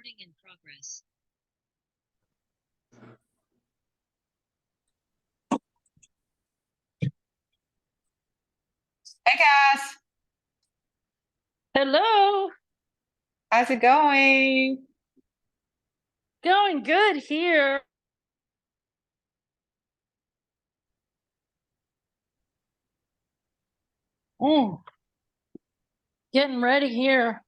Recording in progress. Hey guys, Hello. how's it going? Going good here. Getting ready here.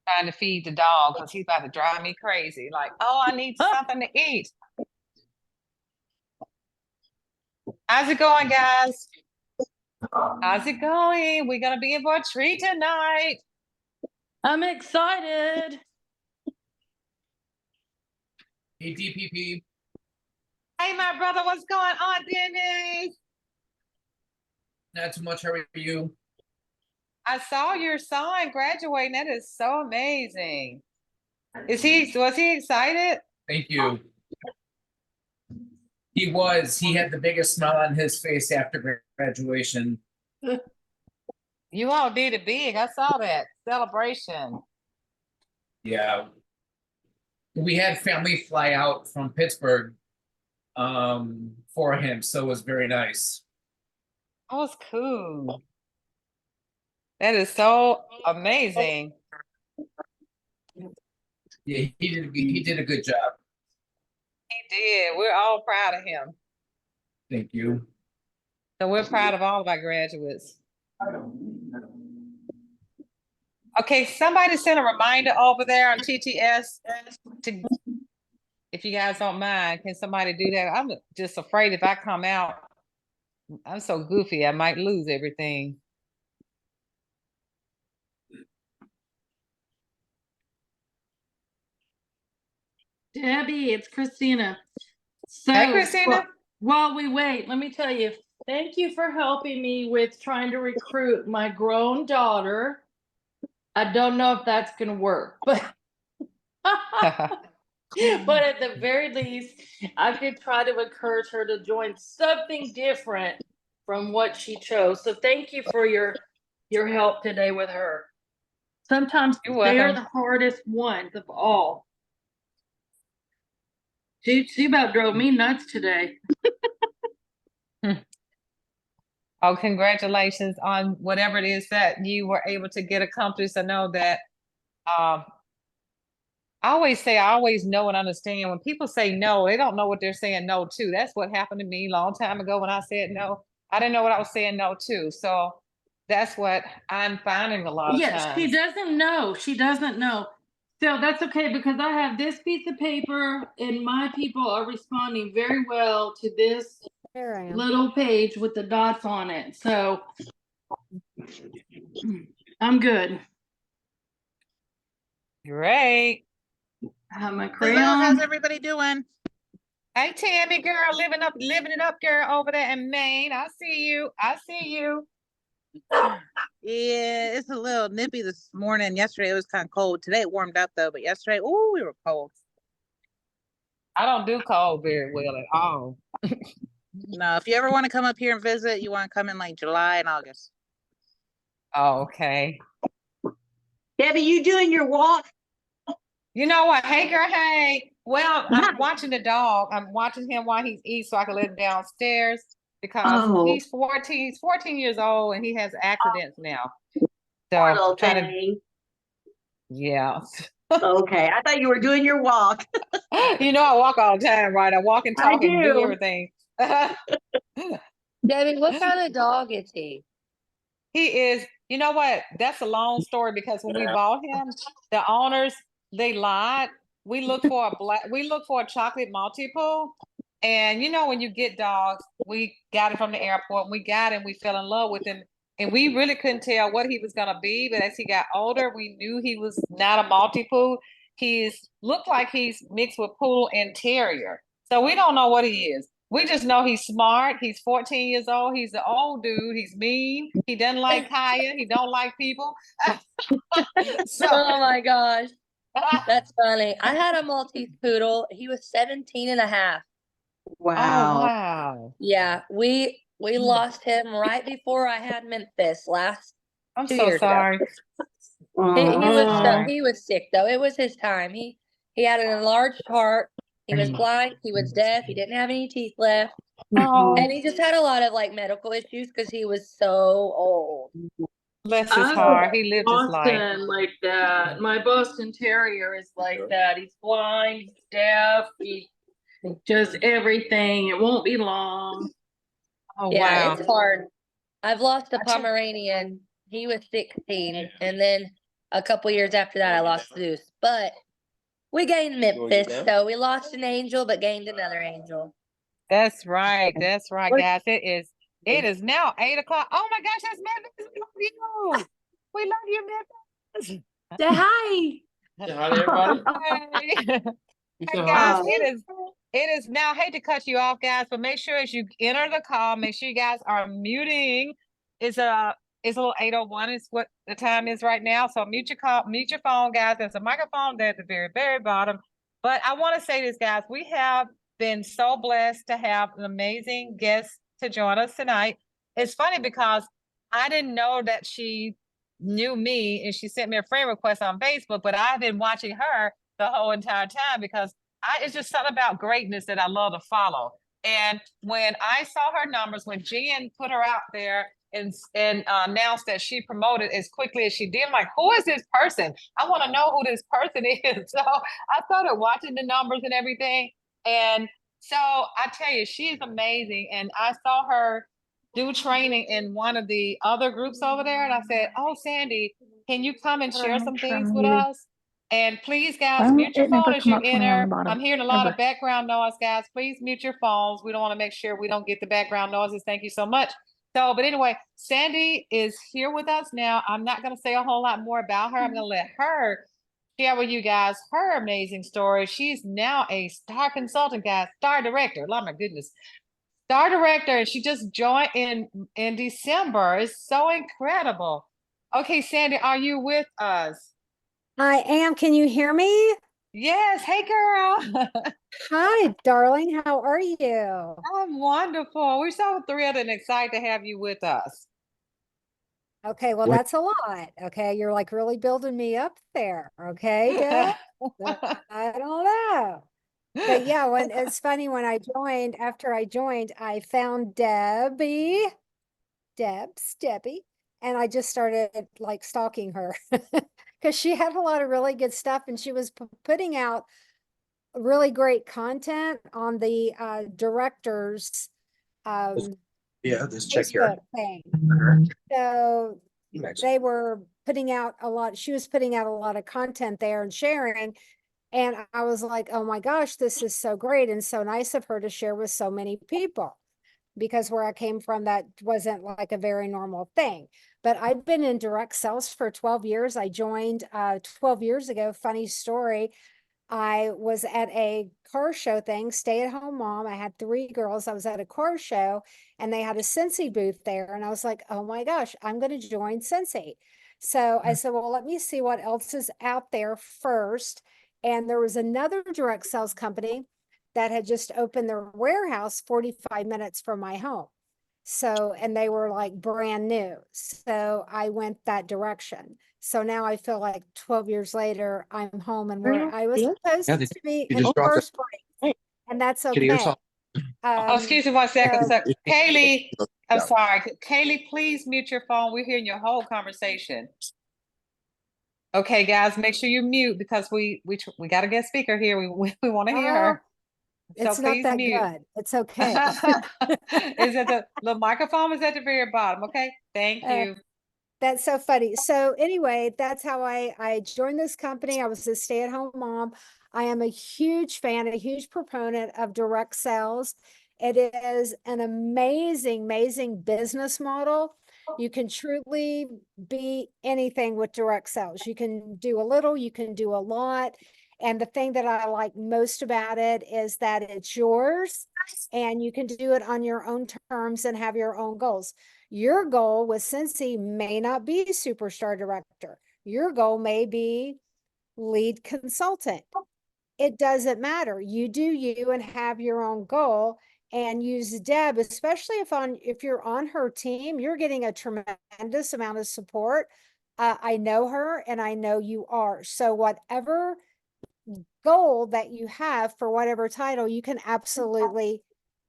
Trying to feed the dog because he's about to drive me crazy. Like, oh, I need something to eat. How's it going, guys? How's it going? We're gonna be in for a treat tonight. I'm excited. Hey, DPP. Hey, my brother, what's going on, Dennis? Not too much. How are you? I saw your son graduating. That is so amazing. Was he excited? Thank you. He was. He had the biggest smile on his face after graduation. You all did it big. I saw that celebration. Yeah. We had family fly out from Pittsburgh for him, so it was very nice. That was cool. That is so amazing. Yeah, he did a good job. He did. We're all proud of him. Thank you. So we're proud of all of our graduates. Okay, somebody send a reminder over there on TTS to, if you guys don't mind, can somebody do that? I'm just afraid if I come out, I'm so goofy, I might lose everything. Debbie, it's Christina. So, Hey, Christina. While we wait, let me tell you, thank you for helping me with trying to recruit my grown daughter. I don't know if that's going to work, but but at the very least, I could try to encourage her to join something different from what she chose. So thank you for your help today with her. Sometimes they're the hardest ones of all. She about drove me nuts today. Oh, congratulations on whatever it is that you were able to get accomplished. I know that I always say I always know and understand. When people say no, they don't know what they're saying no to. That's what happened to me a long time ago when I said no. I didn't know what I was saying no to. So that's what I'm finding a lot of times. Yes, she doesn't know. She doesn't know. So that's okay because I have this piece of paper and my people are responding very well to this little page with the dots on it. So I'm good. Great. I have my crayon. Hello, how's everybody doing? Hey, Tammy, girl, living it up, girl, over there in Maine. I see you. Yeah, it's a little nippy this morning. Yesterday it was kind of cold. Today it warmed up though, but yesterday, oh, we were cold. I don't do cold very well at all. No, if you ever want to come up here and visit, you want to come in like July and August. Oh, okay. Debbie, you doing your walk? You know what? Hey, girl, hey. Well, I'm watching the dog. I'm watching him while he's eating so I can let him downstairs because he's 14 years old and he has accidents now. So trying to, yeah. Okay, I thought you were doing your walk. You know, I walk all the time, right? I walk and talk and do everything. Debbie, what kind of dog is he? He is, you know what? That's a long story because when we bought him, the owners, they lied. We looked for a chocolate Maltipoo. And you know, when you get dogs, we got it from the airport, we got him, we fell in love with him. And we really couldn't tell what he was gonna be, but as he got older, we knew he was not a Maltipoo. He's looked like he's mixed with poodle and terrier. So we don't know what he is. We just know he's smart. He's 14 years old. He's an old dude. He's mean. He doesn't like Kaya. He don't like people. Oh my gosh. That's funny. I had a Maltese poodle. He was 17 and a half. Wow. Oh, wow. Yeah, we We lost him right before I had Memphis last I'm 2 so years ago. sorry. Aw. He was sick though. It was his time. He had an enlarged heart. He was blind. He was deaf. He didn't have any teeth left. Oh, And he just had a lot of like medical issues because he was so old. bless his I heart. He lived his life. Boston like that. My Boston Terrier is like that. He's blind, he's deaf, he just everything. It won't be long. Oh, Yeah, wow. it's hard. I've lost a I tell- Pomeranian. He was 16. And then a couple years after that, I lost Zeus. But we gained Memphis. So we lost an angel, but gained another angel. That's right. That's right, guys. It is now 8 o'clock. Oh my gosh, that's Memphis. We love you. We love you, Memphis. Say hi. Say hi to everybody. Hey. You Hey say guys, hi. it is now, I hate to cut you off, guys, but make sure as you enter the call, make sure you guys are muting. It's a little 8:01 is what the time is right now. So mute your phone, guys. There's a microphone there at the very, very bottom. But I want to say this, guys, we have been so blessed to have an amazing guest to join us tonight. It's funny because I didn't know that she knew me and she sent me a friend request on Facebook, but I've been watching her the whole entire time because it's just something about greatness that I love to follow. And when I saw her numbers, when Jen put her out there and announced that she promoted as quickly as she did, I'm like, who is this person? I want to know who this person is. So I started watching the numbers and everything. And so I tell you, she is amazing. And I saw her do training in one of the other groups over there. And I said, oh, Sandy, can you come and share some things with us? And please, guys, mute your phone as you enter. I'm hearing a lot of background noise, guys. Please mute your phones. We don't want to make sure we don't get the background noises. Thank you so much. So, but anyway, Sandy is here with us now. I'm not going to say a whole lot more about her. I'm going to let her share with you guys her amazing story. She's now a star consultant, guys, star director. Oh my goodness. Star director, and she just joined in December. It's so incredible. Okay, Sandy, are you with us? I am. Can you hear me? Yes. Hey, girl. Hi, darling. How are you? I'm wonderful. We're so thrilled and excited to have you with us. Okay, well, that's a lot. Okay, you're like really building me up there. Okay, Deb? I don't know. But yeah, when it's funny when after I joined, I found Debbie, and I just started like stalking her because she had a lot of really good stuff and she was putting out really great content on the director's This check here. Facebook thing. So they were putting out she was putting out a lot of content there and sharing. And I was like, oh my gosh, this is so great and so nice of her to share with so many people. Because where I came from, that wasn't like a very normal thing. But I've been in direct sales for 12 years. I joined 12 years ago. Funny story. I was at a car show thing, stay-at-home mom. I had 3 girls. I was at a car show and they had a 𝗬𝘂 booth there. And I was like, oh my gosh, I'm going to join 𝗬𝘂. So I said, well, let me see what else is out there first. And there was another direct sales company that had just opened their warehouse 45 minutes from my home. So, and they were like brand new. So I went that direction. So now I feel like 12 years later, I'm home and where I was supposed to be in the first place. And that's okay. Oh, excuse me 1 second. so- So, Kaylee, I'm sorry. Kaylee, please mute your phone. We're hearing your whole conversation. Okay, guys, make sure you mute because we got a guest speaker here. We want to hear her. So It's not please that mute. good. It's okay. Is it the microphone is at the very bottom? Okay, thank you. That's so funny. So anyway, that's how I joined this company. I was a stay-at-home mom. I am a huge fan, a huge proponent of direct sales. It is an amazing, amazing business model. You can truly be anything with direct sales. You can do a little, you can do a lot. And the thing that I like most about it is that it's yours and you can do it on your own terms and have your own goals. Your goal with 𝗬𝘂 may not be superstar director. Your goal may be lead consultant. It doesn't matter. You do you and have your own goal. and use Deb, especially if you're on her team, you're getting a tremendous amount of support. I know her and I know you are. So whatever goal that you have for whatever title, you can absolutely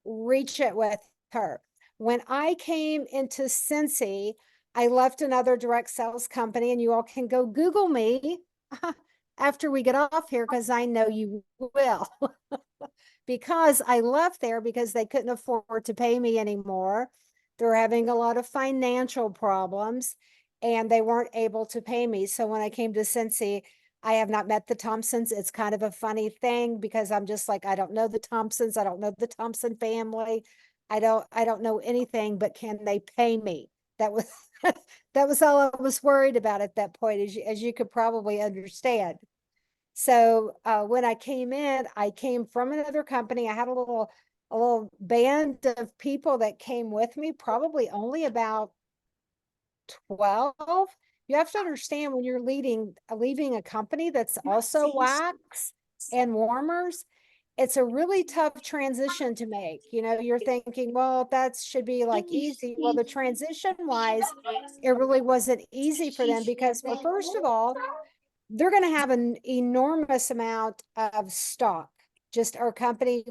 reach it with her. When I came into 𝗫𝗍, I left another direct sales company, and you all can go Google me after we get off here, because I know you will. Because I left there because they couldn't afford to pay me anymore. They're having a lot of financial problems and they weren't able to pay me. So when I came to 𝗫𝗍, I have not met the Thompsons. It's kind of a funny thing because I'm just like, I don't know the Thompsons. I don't know the Thompson family. I don't know anything, but can they pay me? That was, that was all I was worried about at that point, as you could probably understand. So when I came in, I came from another company. I had a little band of people that came with me, probably only about 12. You have to understand, when you're leaving a company that's also wax and warmers, it's a really tough transition to make. You know, you're thinking, well, that should be like easy. Well, the transition wise, it really wasn't easy for them because, well, first of all, they're going to have an enormous amount of stock. Just our company,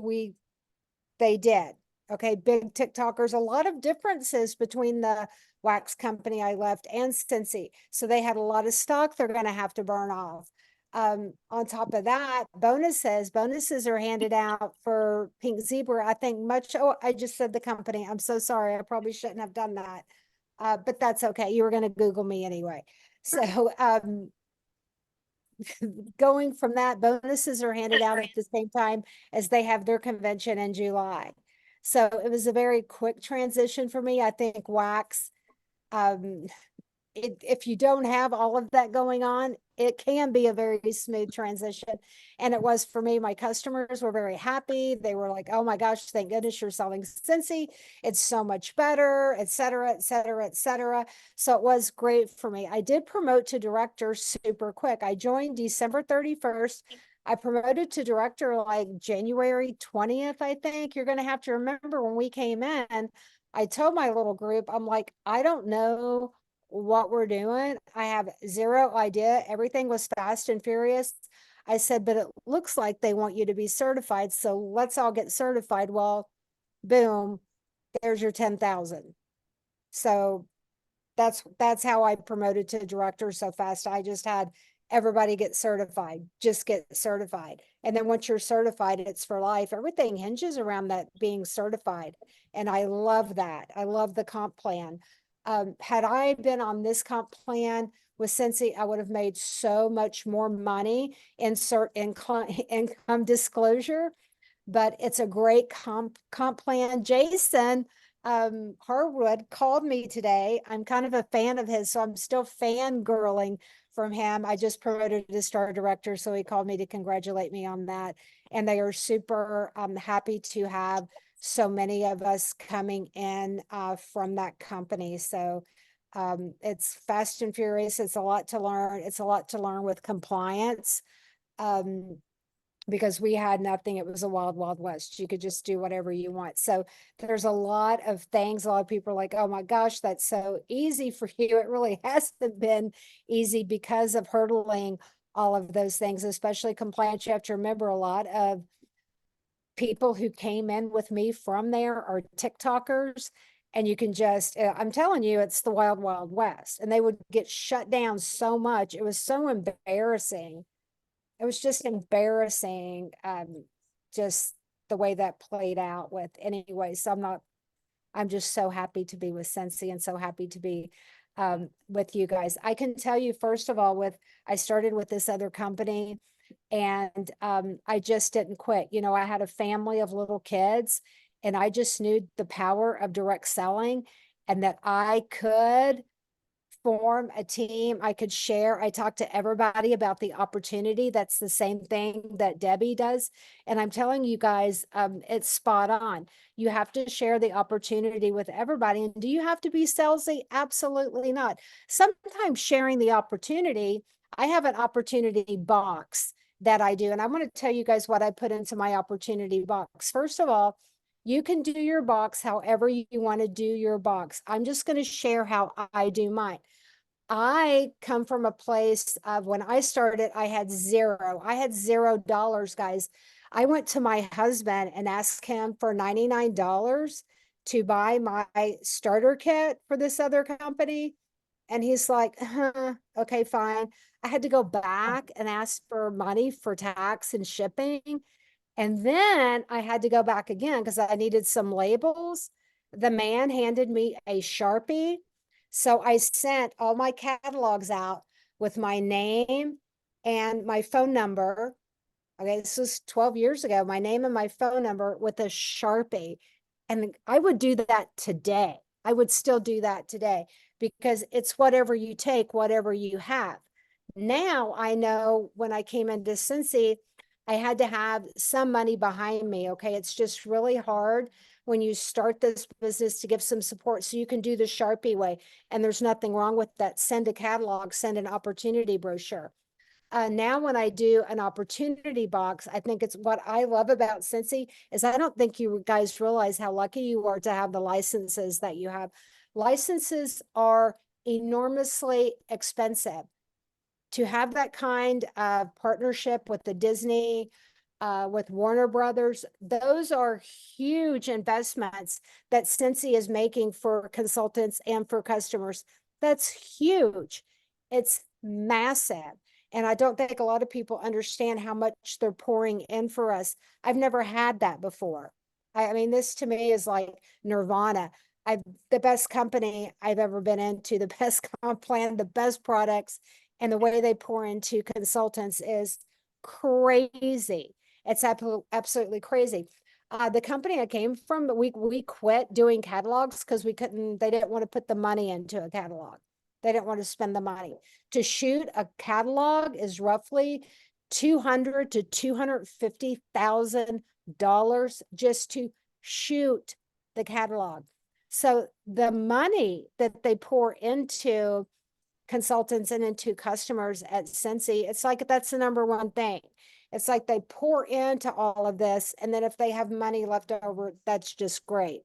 they did. Okay, big TikTokers, a lot of differences between the wax company I left and 𝗫𝗍. So they had a lot of stock they're going to have to burn off. On top of that, bonuses are handed out for Pink Zebra. I think I just said the company. I'm so sorry. I probably shouldn't have done that. But that's okay. You were going to Google me anyway. So, going from that, bonuses are handed out at the same time as they have their convention in July. So it was a very quick transition for me. I think wax, if you don't have all of that going on, it can be a very smooth transition. And it was for me. My customers were very happy. They were like, oh my gosh, thank goodness you're selling 𝗫𝗍. It's so much better, et cetera, et cetera, et cetera. So it was great for me. I did promote to director super quick. I joined December 31st. I promoted to director like January 20th, I think. You're going to have to remember when we came in, I told my little group, I'm like, I don't know what we're doing. I have zero idea. Everything was fast and furious. I said, but it looks like they want you to be certified. So let's all get certified. Well, boom, there's your 10,000. So that's how I promoted to director so fast. I just had everybody get certified, just get certified. And then once you're certified, it's for life. Everything hinges around that being certified. And I love that. I love the comp plan. Had I been on this comp plan with 𝗫𝗍, I would have made so much more money in income disclosure, but it's a great comp plan. Jason Harwood called me today. I'm kind of a fan of his, so I'm still fangirling from him. I just promoted to star director, so he called me to congratulate me on that. And they are super happy to have so many of us coming in from that company. So it's fast and furious. It's a lot to learn. It's a lot to learn with compliance. Because we had nothing. It was a wild, wild west. You could just do whatever you want. So there's a lot of things. A lot of people are like, oh my gosh, that's so easy for you. It really hasn't been easy because of hurdling all of those things, especially compliance. You have to remember, a lot of people who came in with me from there are TikTokers. And you can just, I'm telling you, it's the wild, wild west. And they would get shut down so much. It was so embarrassing. It was just embarrassing, just the way that played out with anyway. So I'm just so happy to be with 𝗫𝗍 and so happy to be with you guys. I can tell you, first of all, I started with this other company and I just didn't quit. You know, I had a family of little kids and I just knew the power of direct selling and that I could form a team. I could share. I talk to everybody about the opportunity. That's the same thing that Debbie does. And I'm telling you guys, it's spot on. You have to share the opportunity with everybody. And do you have to be salesy? Absolutely not. Sometimes sharing the opportunity, I have an opportunity box that I do. And I'm going to tell you guys what I put into my opportunity box. First of all, You can do your box however you want to do your box. I'm just going to share how I do mine. I come from a place of when I started, I had $0, guys. I went to my husband and asked him for $99 to buy my starter kit for this other company. And he's like, okay, fine. I had to go back and ask for money for tax and shipping. And then I had to go back again because I needed some labels. The man handed me a Sharpie. So I sent all my catalogs out with my name and my phone number. Okay, this was 12 years ago, my name and my phone number with a Sharpie. And I would do that today. I would still do that today because it's whatever you take, whatever you have. Now I know when I came into 𝗫𝗍, I had to have some money behind me. Okay, it's just really hard when you start this business to give some support so you can do the Sharpie way. And there's nothing wrong with that. Send a catalog, send an opportunity brochure. Now when I do an opportunity box, I think it's what I love about 𝗫𝗍 is I don't think you guys realize how lucky you are to have the licenses that you have. Licenses are enormously expensive. To have that kind of partnership with the Disney, with Warner Brothers, those are huge investments that 𝗫𝗍 is making for consultants and for customers. That's huge. It's massive. And I don't think a lot of people understand how much they're pouring in for us. I've never had that before. I mean, this to me is like nirvana. The best company I've ever been into, the best comp plan, the best products, and the way they pour into consultants is crazy. It's absolutely crazy. The company I came from, we quit doing catalogs because they didn't want to put the money into a catalog. They didn't want to spend the money. To shoot a catalog is roughly $200,000 to $250,000 just to shoot the catalog. So the money that they pour into consultants and into customers at 𝗫𝗍, it's like that's the number one thing. It's like they pour into all of this, and then if they have money left over, that's just great.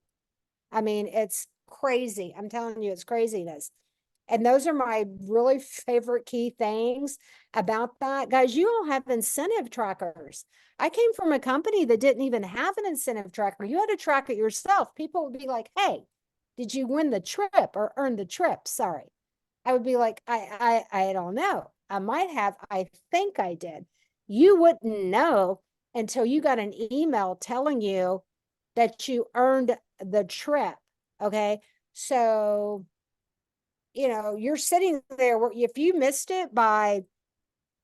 I mean, it's crazy. I'm telling you, it's craziness. And those are my really favorite key things about that. Guys, you all have incentive trackers. I came from a company that didn't even have an incentive tracker. You had to track it yourself. People would be like, hey, did you win the trip or earn the trip? Sorry. I would be like, I don't know. I might have. I think I did. You wouldn't know until you got an email telling you that you earned the trip. Okay. So, you know, you're sitting there where if you missed it by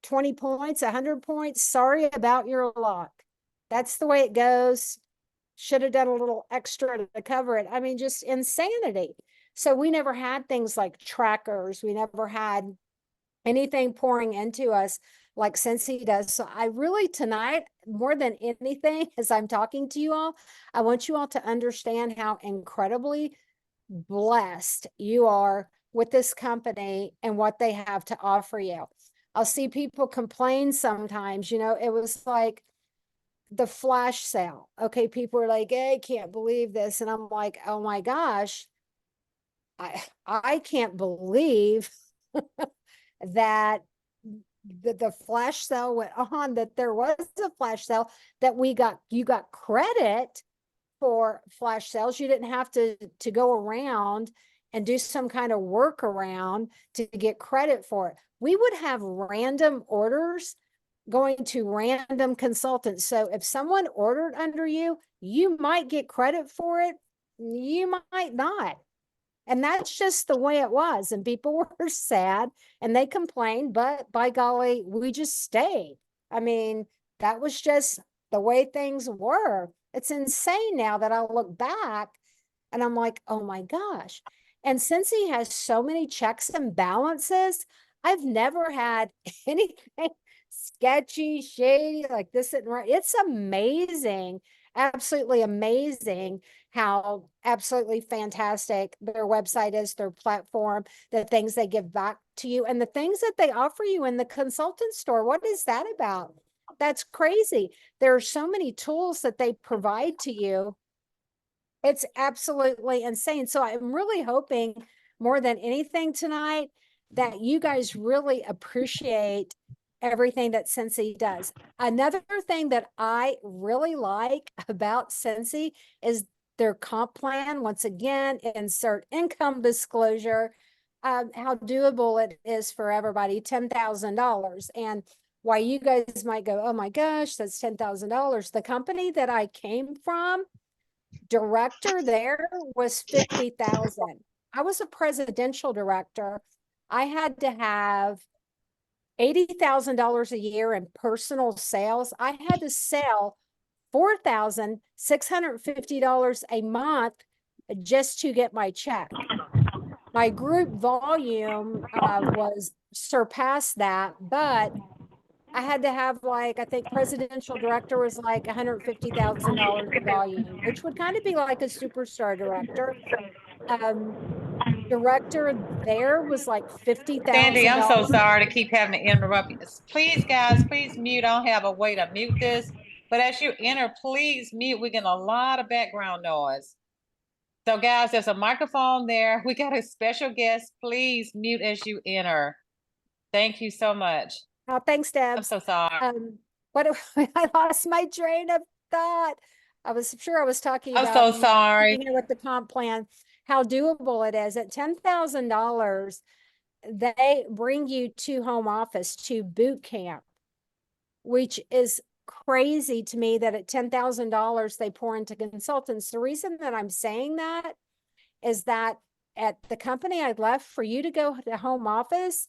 20 points, 100 points, sorry about your luck. That's the way it goes. Should have done a little extra to cover it. I mean, just insanity. So we never had things like trackers. We never had anything pouring into us like 𝗫𝗍 does. So I really tonight, more than anything, as I'm talking to you all, I want you all to understand how incredibly blessed you are with this company and what they have to offer you. I'll see people complain sometimes, you know, it was like the flash sale. Okay, people are like, hey, I can't believe this. And I'm like, oh my gosh, I can't believe that the flash sale went on, that there was a flash sale, that you got credit for flash sales. You didn't have to go around and do some kind of workaround to get credit for it. We would have random orders going to random consultants. So if someone ordered under you, you might get credit for it. You might not. And that's just the way it was. And people were sad and they complained, but by golly, we just stayed. I mean, that was just the way things were. It's insane now that I look back and I'm like, oh my gosh. And since he has so many checks and balances, I've never had anything sketchy, shady like this. It's amazing, absolutely amazing how absolutely fantastic their website is, their platform, the things they give back to you, and the things that they offer you in the consultant store. What is that about? That's crazy. There are so many tools that they provide to you It's absolutely insane. So I'm really hoping more than anything tonight that you guys really appreciate everything that 𝗬𝘂 does. Another thing that I really like about 𝗬𝘂 is their comp plan. Once again, insert income disclosure, how doable it is for everybody, $10,000. And why you guys might go, oh my gosh, that's $10,000. The company that I came from, director there was 50,000. I was a presidential director. I had to have $80,000 a year in personal sales. I had to sell $4,650 a month just to get my check. My group volume was surpassed that, but I had to have like, I think presidential director was like $150,000 in volume, which would kind of be like a superstar director. Director there was like $50,000. Sandy, I'm so sorry to keep having to interrupt you. Please, guys, please mute. I don't have a way to mute this. But as you enter, please mute. We're getting a lot of background noise. So guys, there's a microphone there. We got a special guest. Please mute as you enter. Thank you so much. Oh, thanks, Deb. I'm so sorry. What I lost my train of thought. I was sure I was talking I'm about so sorry. with the comp plan, how doable it is. At $10,000, they bring you to home office, to boot camp, which is crazy to me that at $10,000 they pour into consultants. The reason that I'm saying that is that at the company I left, for you to go to home office,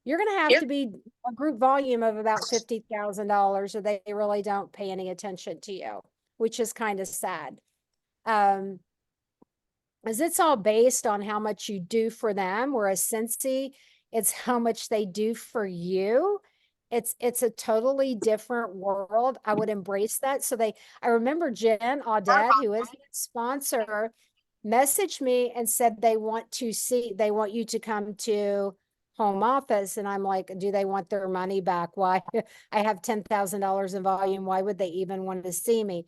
you're going to have to be a group volume of about $50,000, or they really don't pay any attention to you, which is kind of sad. As it's all based on how much you do for them, whereas 𝗬𝘂, it's how much they do for you. It's a totally different world. I would embrace that. So I remember Jen Audette, who is a sponsor, messaged me and said they want you to come to home office. And I'm like, do they want their money back? Why? I have $10,000 in volume. Why would they even want to see me?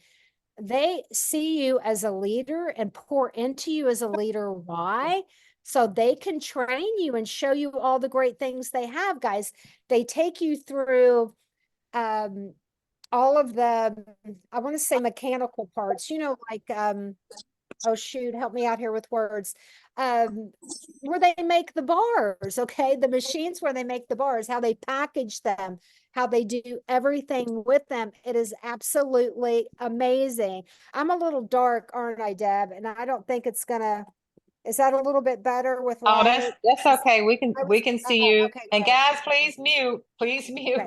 They see you as a leader and pour into you as a leader. Why? So they can train you and show you all the great things they have, guys. They take you through all of the, I want to say mechanical parts, like, oh shoot, help me out here with words. Where they make the bars, okay? The machines where they make the bars, how they package them, how they do everything with them. It is absolutely amazing. I'm a little dark, aren't I, Deb? And I don't think it's gonna, is that a little bit better with light? Oh, that's okay. We can see you. Okay, and great. guys, please mute. Please mute.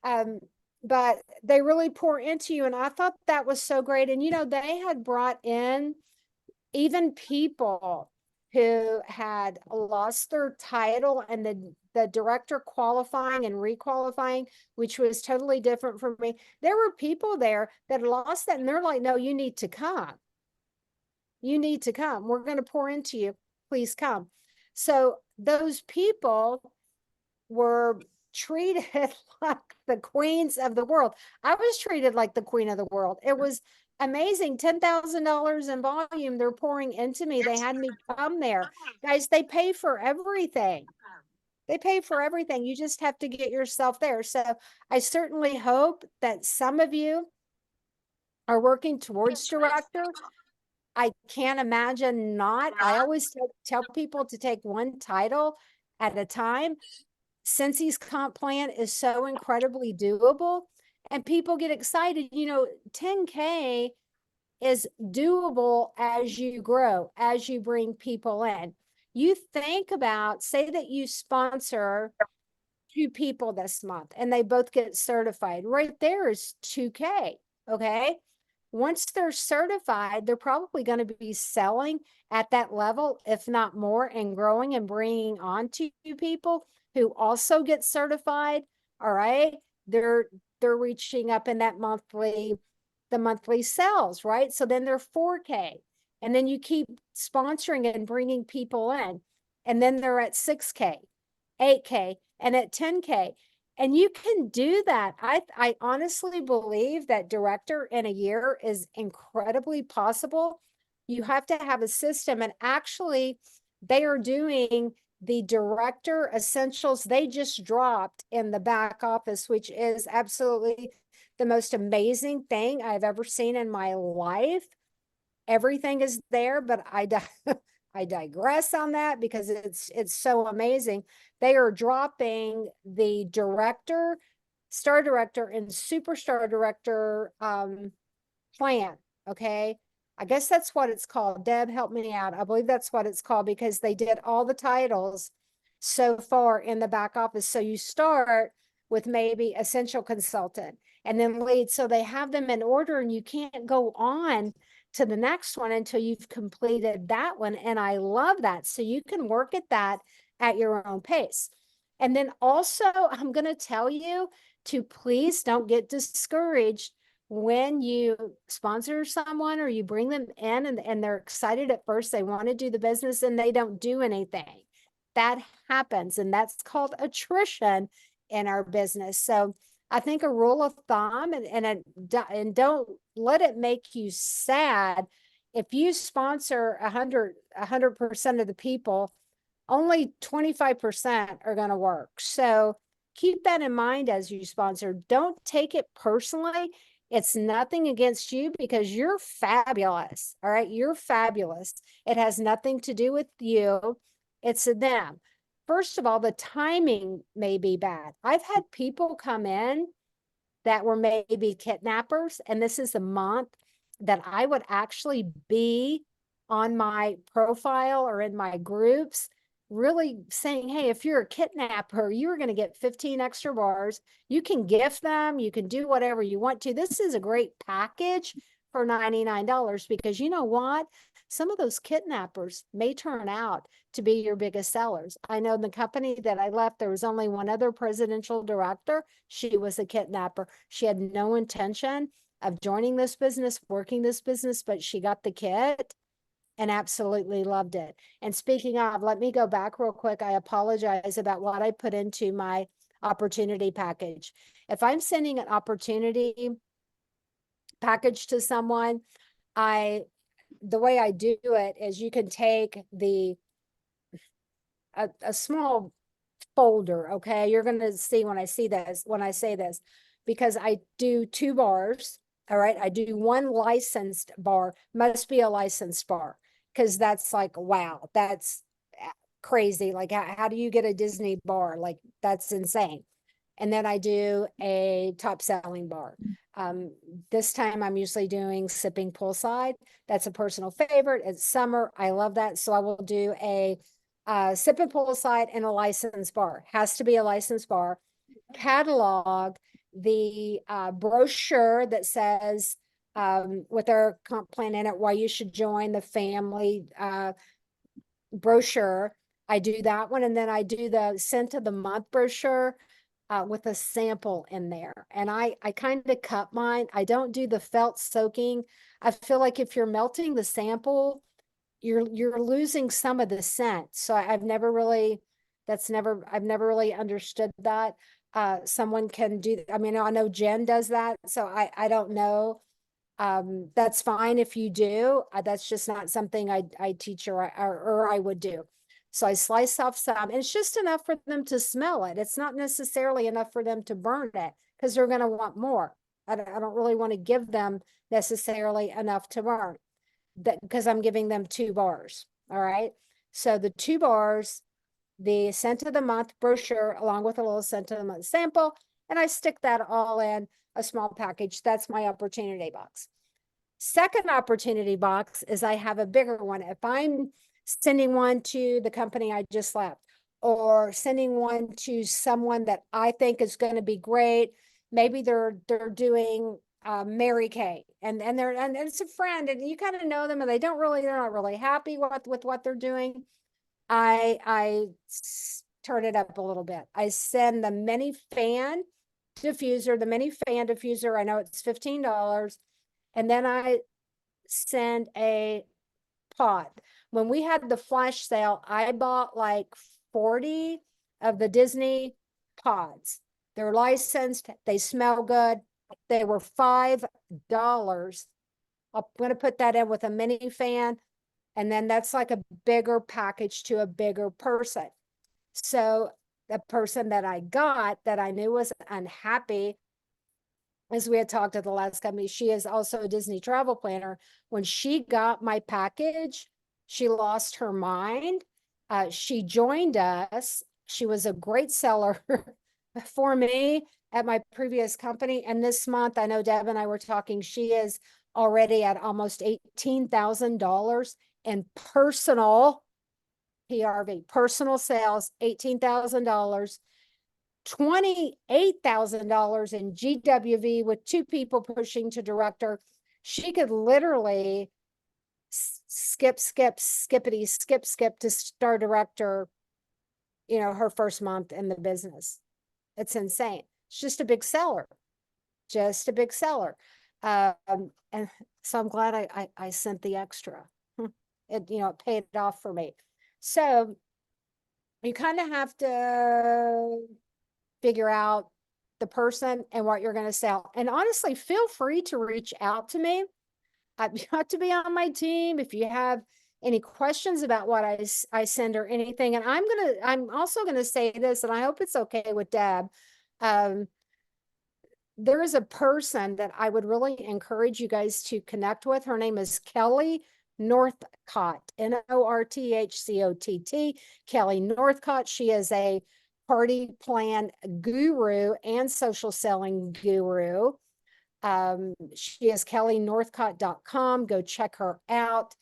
Okay. But they really pour into you. And I thought that was so great. And, they had brought in even people who had lost their title and the director qualifying and requalifying, which was totally different from me. There were people there that lost that, and they're like, no, you need to come. You need to come. We're going to pour into you. Please come. So those people were treated like the queens of the world. I was treated like the queen of the world. It was amazing. $10,000 in volume they're pouring into me. They had me come there. Guys, they pay for everything. They pay for everything. You just have to get yourself there. So I certainly hope that some of you are working towards director. I can't imagine not. I always tell people to take one title at a time. 𝗬𝘂's comp plan is so incredibly doable, and people get excited. 10K is doable as you grow, as you bring people in. You think about, say that you sponsor 2 people this month and they both get certified. Right there is 2K, okay? Once they're certified, they're probably going to be selling at that level, if not more, and growing and bringing on 2 people who also get certified. All right. They're reaching up in that the monthly sales, right? So then they're 4K, and then you keep sponsoring and bringing people in, and then they're at 6K, 8K, and at 10K. And you can do that. I honestly believe that director in a year is incredibly possible. You have to have a system, and actually they are doing the director essentials. They just dropped in the back office, which is absolutely the most amazing thing I've ever seen in my life. Everything is there, but I digress on that because it's so amazing. They are dropping the director, star director, and superstar director plan. Okay. I guess that's what it's called. Deb, help me out. I believe that's what it's called because they did all the titles so far in the back office. So you start with maybe essential consultant and then lead. So they have them in order, and you can't go on to the next one until you've completed that one. And I love that. So you can work at that at your own pace. And then also, I'm going to tell you to please don't get discouraged when you sponsor someone or you bring them in and they're excited at first, they want to do the business and they don't do anything. That happens, and that's called attrition in our business. So I think a rule of thumb, and don't let it make you sad. If you sponsor 100% of the people, only 25% are going to work. So keep that in mind as you sponsor. Don't take it personally. It's nothing against you because you're fabulous. All right. You're fabulous. It has nothing to do with you. It's them. First of all, the timing may be bad. I've had people come in that were maybe kidnappers, and this is a month that I would actually be on my profile or in my groups really saying, hey, if you're a kidnapper, you're going to get 15 extra bars. You can gift them. You can do whatever you want to. This is a great package for $99 because you know what? Some of those kidnappers may turn out to be your biggest sellers. I know in the company that I left, there was only one other presidential director. She was a kidnapper. She had no intention of joining this business, working this business, but she got the kit and absolutely loved it. And speaking of, let me go back real quick. I apologize about what I put into my opportunity package. If I'm sending an opportunity package to someone, the way I do it is you can take a small folder. Okay. You're going to see when I say this, because I do 2 bars. All right. I do 1 licensed bar, must be a licensed bar. Because that's like, wow, that's crazy. Like, how do you get a Disney bar? Like, that's insane. And then I do a top selling bar. This time I'm usually doing sipping poolside. That's a personal favorite. It's summer. I love that. So I will do a sipping poolside and a licensed bar. Has to be a licensed bar. Catalog the brochure that says with our comp plan in it, why you should join the family brochure. I do that one. And then I do the scent of the month brochure with a sample in there. And I kind of cut mine. I don't do the felt soaking. I feel like if you're melting the sample, you're losing some of the scent. So I've never really understood that. Someone can do, I mean, I know Jen does that. So I don't know. That's fine if you do. That's just not something I teach or I would do. So I slice off some, and it's just enough for them to smell it. It's not necessarily enough for them to burn it because they're going to want more. I don't really want to give them necessarily enough to burn because I'm giving them 2 bars. All right. So the 2 bars, the scent of the month brochure, along with a little scent of the month sample, and I stick that all in a small package. That's my opportunity box. Second opportunity box is I have a bigger one. If I'm sending one to the company I just left, or sending one to someone that I think is going to be great, maybe they're doing Mary Kay, and it's a friend, and you kind of know them, and they're not really happy with what they're doing. I turn it up a little bit. I send the mini fan diffuser. I know it's $15. And then I send a pot. When we had the flash sale, I bought like 40 of the Disney pods. They're licensed, they smell good. They were $5. I'm gonna put that in with a mini fan, and then that's like a bigger package to a bigger person. So the person that I got that I knew was unhappy, as we had talked at the last company, she is also a Disney travel planner. When she got my package, she lost her mind. She joined us. She was a great seller for me at my previous company. And this month, I know Deb and I were talking, she is already at almost $18,000 in personal PRV, personal sales, $18,000. $28,000 in GWV with 2 people pushing to director. She could literally skip to star director, you know, her first month in the business. It's insane. It's just a big seller, just a big seller. And so I'm glad I sent the extra. It, you know, it paid off for me. So you kind of have to figure out the person and what you're going to sell. And honestly, feel free to reach out to me. You have to be on my team if you have any questions about what I send or anything. And I'm also going to say this, and I hope it's okay with Deb. There is a person that I would really encourage you guys to connect with. Her name is Kelly Northcott, Northcott, Kelly Northcott. She is a party plan guru and social selling guru. She is kellynorthcott.com. Go check her out.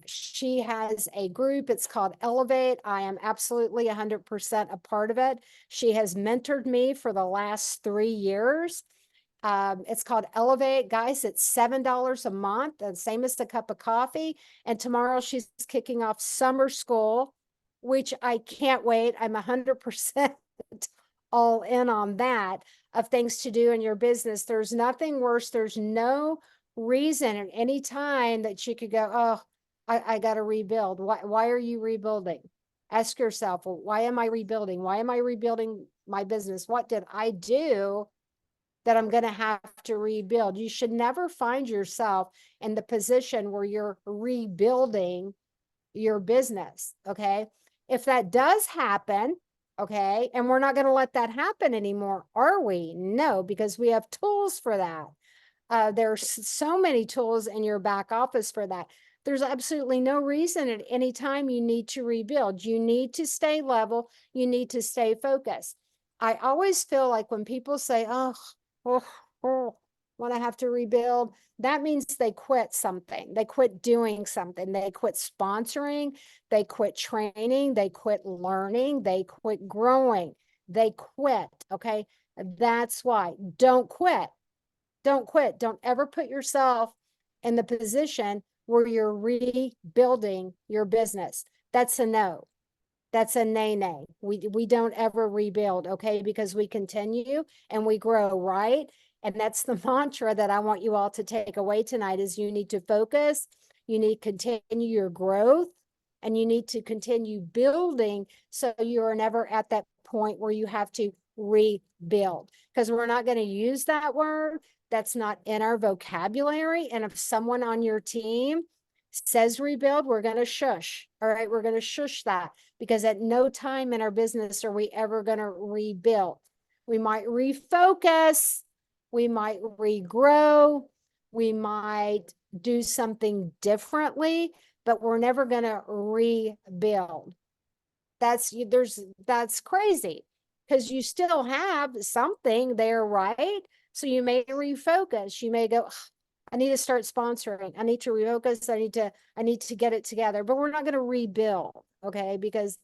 She has a group. It's called Elevate. I am absolutely 100% a part of it. She has mentored me for the last 3 years. It's called Elevate. Guys, it's $7 a month, the same as the cup of coffee. And tomorrow she's kicking off summer school, which I can't wait. I'm 100% all in on that, of things to do in your business. There's nothing worse. There's no reason at any time that you could go, oh, I got to rebuild. Why are you rebuilding? Ask yourself, well, why am I rebuilding? Why am I rebuilding my business? What did I do that I'm going to have to rebuild? You should never find yourself in the position where you're rebuilding your business. Okay. If that does happen, okay, and we're not going to let that happen anymore, are we? No, because we have tools for that. There's so many tools in your back office for that. There's absolutely no reason at any time you need to rebuild. You need to stay level. You need to stay focused. I always feel like when people say, oh, when I have to rebuild, that means they quit something. They quit doing something. They quit sponsoring. They quit training. They quit learning. They quit growing. They quit. Okay. That's why. Don't quit. Don't quit. Don't ever put yourself in the position where you're rebuilding your business. That's a no. That's a nay. We don't ever rebuild, okay? Because we continue and we grow, right? And that's the mantra that I want you all to take away tonight is you need to focus, you need to continue your growth, and you need to continue building so you're never at that point where you have to rebuild. Because we're not going to use that word. That's not in our vocabulary. And if someone on your team says rebuild, we're going to shush. All right, we're going to shush that, because at no time in our business are we ever going to rebuild. We might refocus, we might regrow, we might do something differently, but we're never going to rebuild. That's crazy, because you still have something there, right? So you may refocus. You may go, I need to start sponsoring. I need to refocus. I need to get it together, but we're not going to rebuild. Okay. Because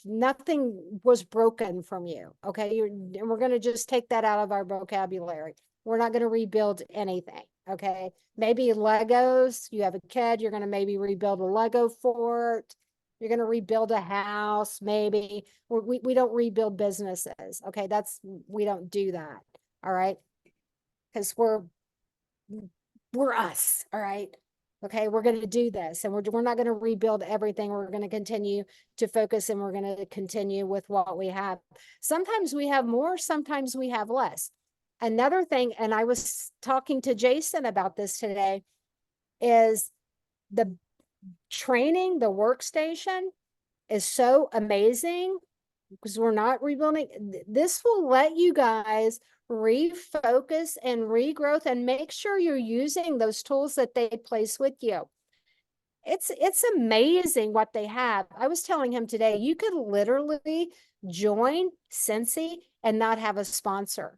nothing was broken from you. Okay. And we're going to just take that out of our vocabulary. We're not going to rebuild anything. Okay. Maybe Legos, you have a kid, you're going to maybe rebuild a Lego fort. You're going to rebuild a house. Maybe we don't rebuild businesses. Okay. We don't do that. All right. Because we're us. All right. Okay, we're going to do this, and we're not going to rebuild everything. We're going to continue to focus, and we're going to continue with what we have. Sometimes we have more, sometimes we have less. Another thing, and I was talking to Jason about this today, is the training, the workstation is so amazing because we're not rebuilding. This will let you guys refocus and regrowth, and make sure you're using those tools that they place with you. It's amazing what they have. I was telling him today, you could literally join 𝗫𝗫cy and not have a sponsor.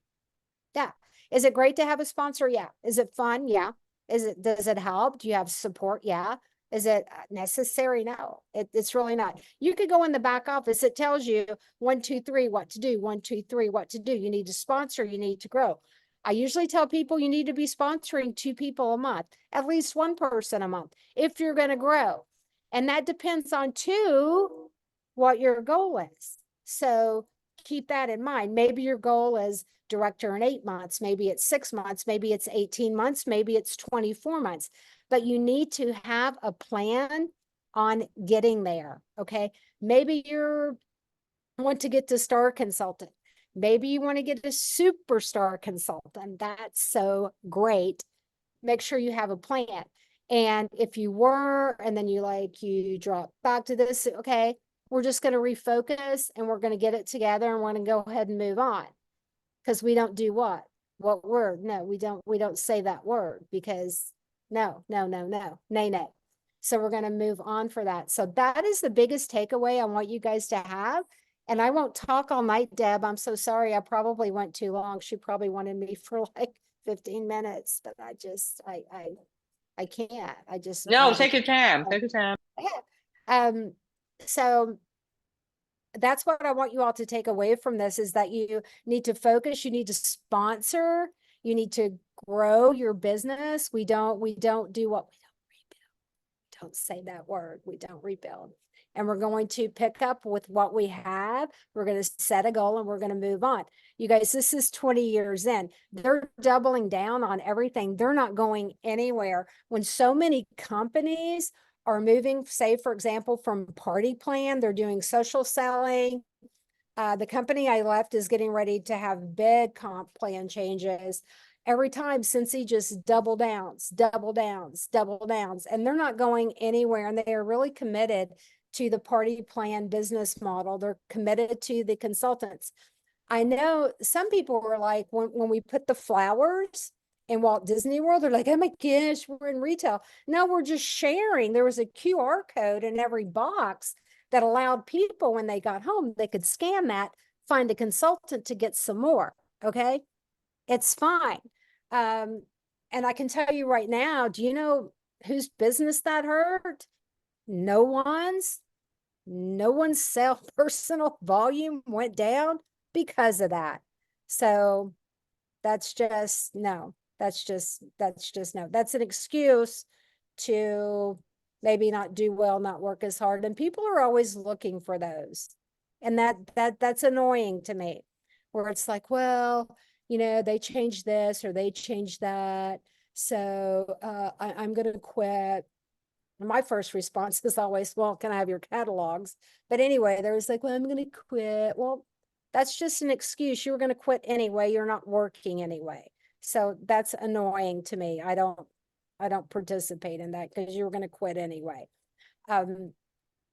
Yeah. Is it great to have a sponsor? Yeah. Is it fun? Yeah. Does it help? Do you have support? Yeah. Is it necessary? No, it's really not. You could go in the back office. It tells you 1, 2, 3, what to do. 1, 2, 3, what to do. You need to sponsor. You need to grow. I usually tell people you need to be sponsoring 2 people a month, at least 1 person a month, if you're going to grow. And that depends on 2, what your goal is. So keep that in mind. Maybe your goal is director in 8 months. Maybe it's 6 months. Maybe it's 18 months. Maybe it's 24 months. But you need to have a plan on getting there. Okay. Maybe you want to get to star consultant. Maybe you want to get a superstar consultant. That's so great. Make sure you have a plan. And if you were, and then you drop back to this, okay, we're just going to refocus and we're going to get it together and we're going to go ahead and move on. Because we don't do what? What word? No, we don't say that word because no. Nay. So we're going to move on for that. So that is the biggest takeaway I want you guys to have. And I won't talk all night, Deb. I'm so sorry. I probably went too long. She probably wanted me for like 15 minutes, but I can't. I just. No, take your time. Take your time. So that's what I want you all to take away from this is that you need to focus. You need to sponsor. You need to grow your business. We don't do what we don't rebuild. Don't say that word. We don't rebuild. And we're going to pick up with what we have. We're going to set a goal and we're going to move on. You guys, this is 20 years in. They're doubling down on everything. They're not going anywhere. When so many companies are moving, say, for example, from party plan, they're doing social selling. The company I left is getting ready to have big comp plan changes. Every time 𝗫𝗫cy just double downs, and they're not going anywhere. And they are really committed to the party plan business model. They're committed to the consultants. I know some people were like, when we put the flowers in Walt Disney World, they're like, oh my gosh, we're in retail. No, we're just sharing. There was a QR code in every box that allowed people when they got home, they could scan that, find a consultant to get some more. Okay. It's fine. And I can tell you right now, do you know whose business that hurt? No one's sales personal volume went down because of that. So that's just no. That's just no. That's an excuse to maybe not do well, not work as hard. And people are always looking for those. And that's annoying to me, where it's like, well, you know, they changed this or they changed that. So I'm going to quit. My first response is always, well, can I have your catalogs? But anyway, there was like, well, I'm going to quit. Well, that's just an excuse. You were going to quit anyway. You're not working anyway. So that's annoying to me. I don't participate in that because you were going to quit anyway.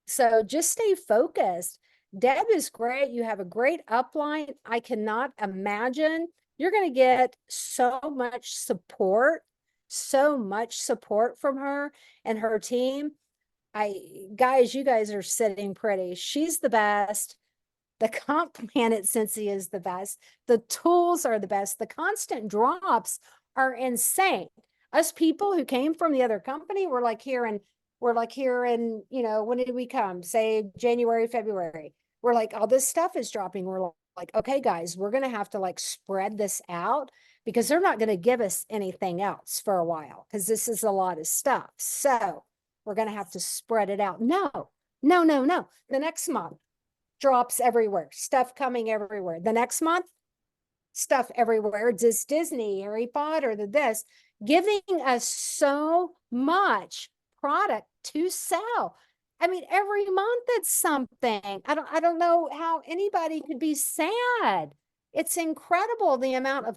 So just stay focused. Deb is great. You have a great upline. I cannot imagine. You're going to get so much support from her and her team. Guys, you guys are sitting pretty. She's the best. The comp plan at 𝗫𝗫cy is the best. The tools are the best. The constant drops are insane. Us people who came from the other company, we're like here in, you know, when did we come? Say January, February. We're like, all this stuff is dropping. We're like, okay, guys, we're going to have to like spread this out because they're not going to give us anything else for a while because this is a lot of stuff. So we're going to have to spread it out. No. The next month, drops everywhere, stuff coming everywhere. The next month, stuff everywhere. Disney, Harry Potter, this, giving us so much product to sell. I mean, every month it's something. I don't know how anybody could be sad. It's incredible the amount of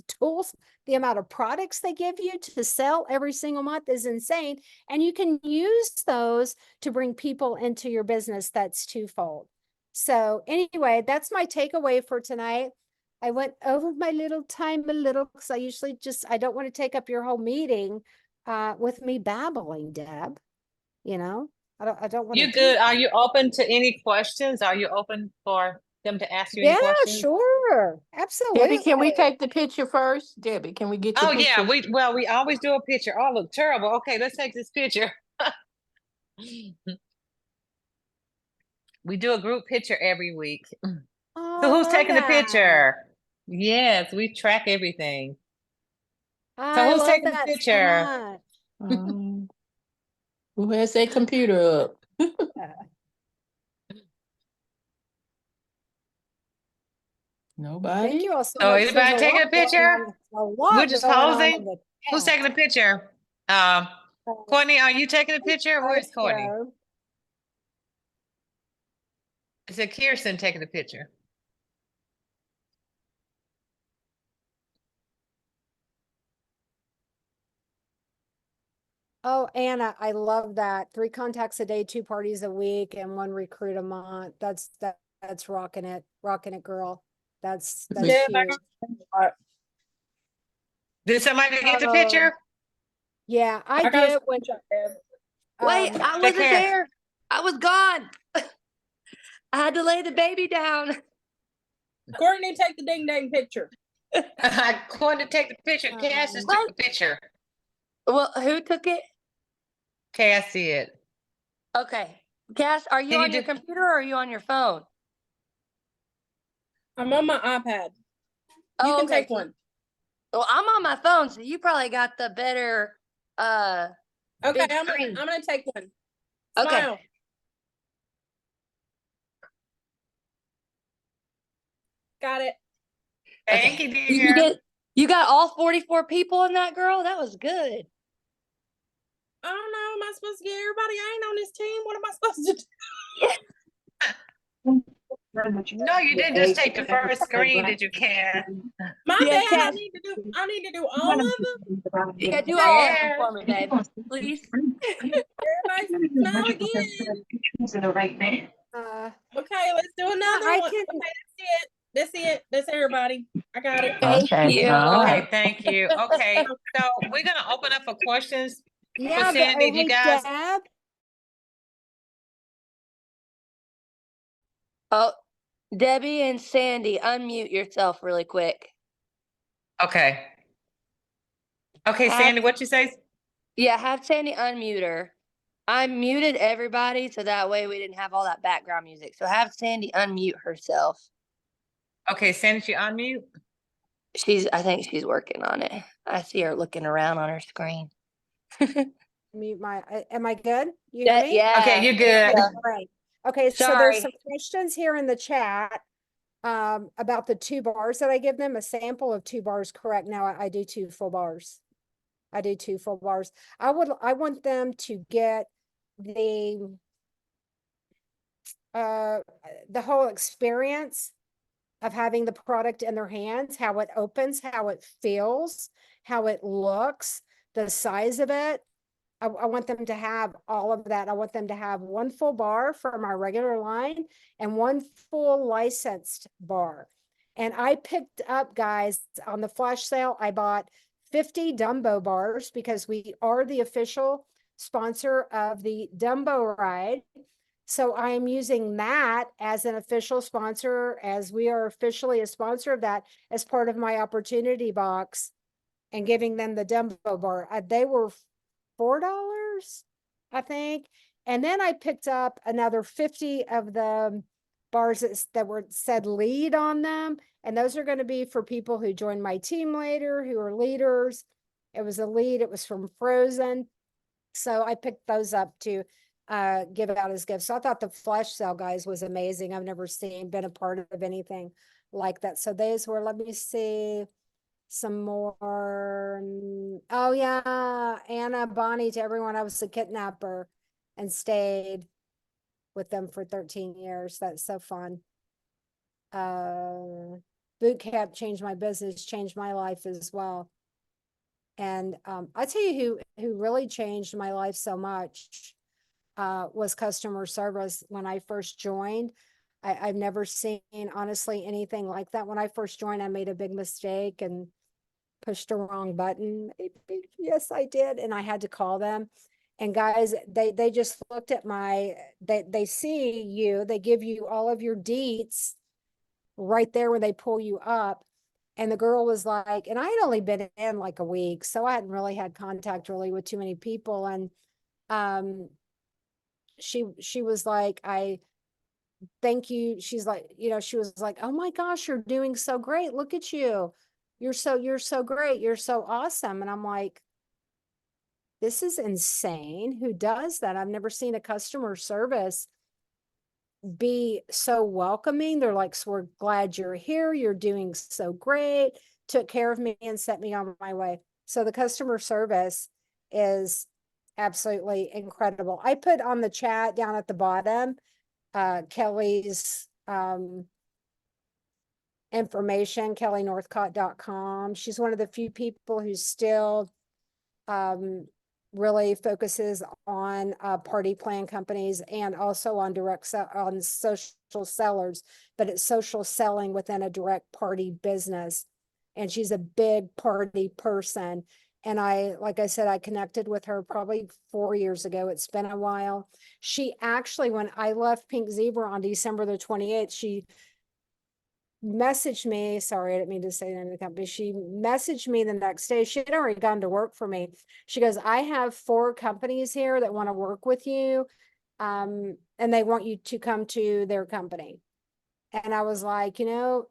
tools, the amount of products they give you to sell every single month is insane. And you can use those to bring people into your business. That's twofold. So anyway, that's my takeaway for tonight. I went over my little time a little because I usually I don't want to take up your whole meeting with me babbling, Deb. You know, I don't want to. You good? Are you open to any questions? Are you open for them to ask you any Yeah, questions? sure. Absolutely. Debbie, can we take the picture first? Debbie, can we get the Oh picture? yeah, we always do a picture. Oh, look terrible. Okay, let's take this picture. We do a group picture every week. Oh, So I who's love taking the that. picture? Yes, we track everything. I who's love taking the that so picture? much. Who has their computer up? Nobody? Thank you all so So much. There's anybody a taking lot a picture? going on- a lot We're just going on posing. in the Who's chat. taking a picture? Courtney, are you taking a picture? Where's Courtney? So, Is it Kirsten taking the picture? oh, Anna, I love that. 3 contacts a day, 2 parties a week, and 1 recruit a month. That's rocking it, girl. That's Yeah, huge. Did somebody get the Oh, picture? Yeah, I did when Wait, um, I wasn't care. there. I was gone. I had to lay the baby down. Courtney, take the ding dang picture. Courtney, take the picture. Cass just took the picture. Well, who took it? Cass did. Okay. Cass, are you Can you on your do- computer or are you on your phone? I'm on my iPad. You Oh, can okay. take one. Well, I'm on my phone, so you probably got the better Okay, big I'm screen. gonna take one. Okay. Smile. Got it. Thank you, You dear. you got all 44 people in that, girl? That was good. I don't know. Am I supposed to get everybody? I ain't on this team. What am I supposed to do? No, you didn't just take the first screen, did you, Cass? My Yeah, bad. Cass. I need to do all of them. Yeah, do all of them Yeah. for me, babe. Please. Everybody smile again. Okay, let's do another I one. can- Okay, that's it. That's everybody. I got it. Thank you. Okay, thank you. Okay, so we're gonna open up for questions. yeah, Sandy, you hey, guys- Deb, Oh, Debbie and Sandy, unmute yourself really quick. Okay. Okay, Have- Sandy, what you say? Yeah, have Sandy unmute her. I muted everybody so that way we didn't have all that background music. So have Sandy unmute herself. Okay, Sandy, you unmute? I think she's working on it. I see her looking around on her screen. mute my, am I good? You hear me? Yeah. Okay, you're good. Yeah. Right. Okay, so Sorry. there's some questions here in the chat about the 2 bars that I give them, a sample of 2 bars, correct? Now I do 2 full bars. I do 2 full bars. I want them to get the whole experience of having the product in their hands, how it opens, how it feels, how it looks, the size of it. I want them to have all of that. I want them to have 1 full bar from our regular line and 1 full licensed bar. And I picked up, guys, on the flash sale, I bought 50 Dumbo bars because we are the official sponsor of the Dumbo ride. So I am using that as an official sponsor, as we are officially a sponsor of that as part of my opportunity box and giving them the Dumbo bar. They were $4, I think. And then I picked up another 50 of the bars that were said lead on them. And those are going to be for people who join my team later, who are leaders. It was a lead. It was from Frozen. So I picked those up too. give out as gifts. So I thought the flash sale, guys, was amazing. I've never been a part of anything like that. So those were, let me see some more. Oh yeah, Anna, Bonnie, to everyone. I was a kidnapper and stayed with them for 13 years. That's so fun. Boot camp changed my business, changed my life as well. And I tell you who really changed my life so much was customer service. When I first joined, I've never seen, honestly, anything like that. When I first joined, I made a big mistake and pushed the wrong button. Yes, I did. And I had to call them. And guys, they just looked at they see you, they give you all of your deets right there when they pull you up. And the girl was like, and I had only been in like a week, so I hadn't really had contact really with too many people. And she was like, I thank you. She's like, she was like, oh my gosh, you're doing so great. Look at you. You're so great. You're so awesome. And I'm like, this is insane. Who does that? I've never seen a customer service be so welcoming. They're like, so we're glad you're here. You're doing so great. Took care of me and set me on my way. So the customer service is absolutely incredible. I put on the chat down at the bottom, Kelly's information, 𝗁𝗏𝗏𝗏𝗏𝗏𝗏𝗏𝗏𝗏𝗏𝗏𝗏𝗏𝗏𝗏 who still really focuses on party plan companies and also on on social sellers, but it's social selling within a direct party business. And she's a big party person. And like I said, I connected with her probably 4 years ago. It's been a while. She actually, when I left Pink Zebra on December the 28th, she messaged me. Sorry, I didn't mean to say that in the company. She messaged me the next day. She had already gone to work for me. She goes, I have 4 companies here that want to work with you. And they want you to come to their company. And I was like, I'm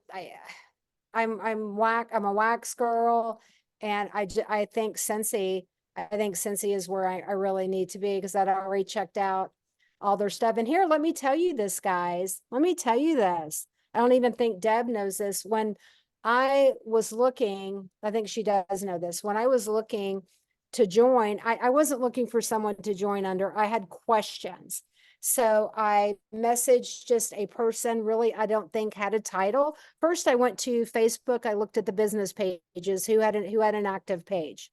a wax girl. And I think 𝗁𝘐𝗍 is where I really need to be, because I'd already checked out all their stuff. And here, let me tell you this, guys. Let me tell you this. I don't even think Deb knows this. When I was looking, I think she does know this. When I was looking to join, I wasn't looking for someone to join under. I had questions. So I messaged just a person, really, I don't think had a title. First, I went to Facebook. I looked at the business pages, who had an active page.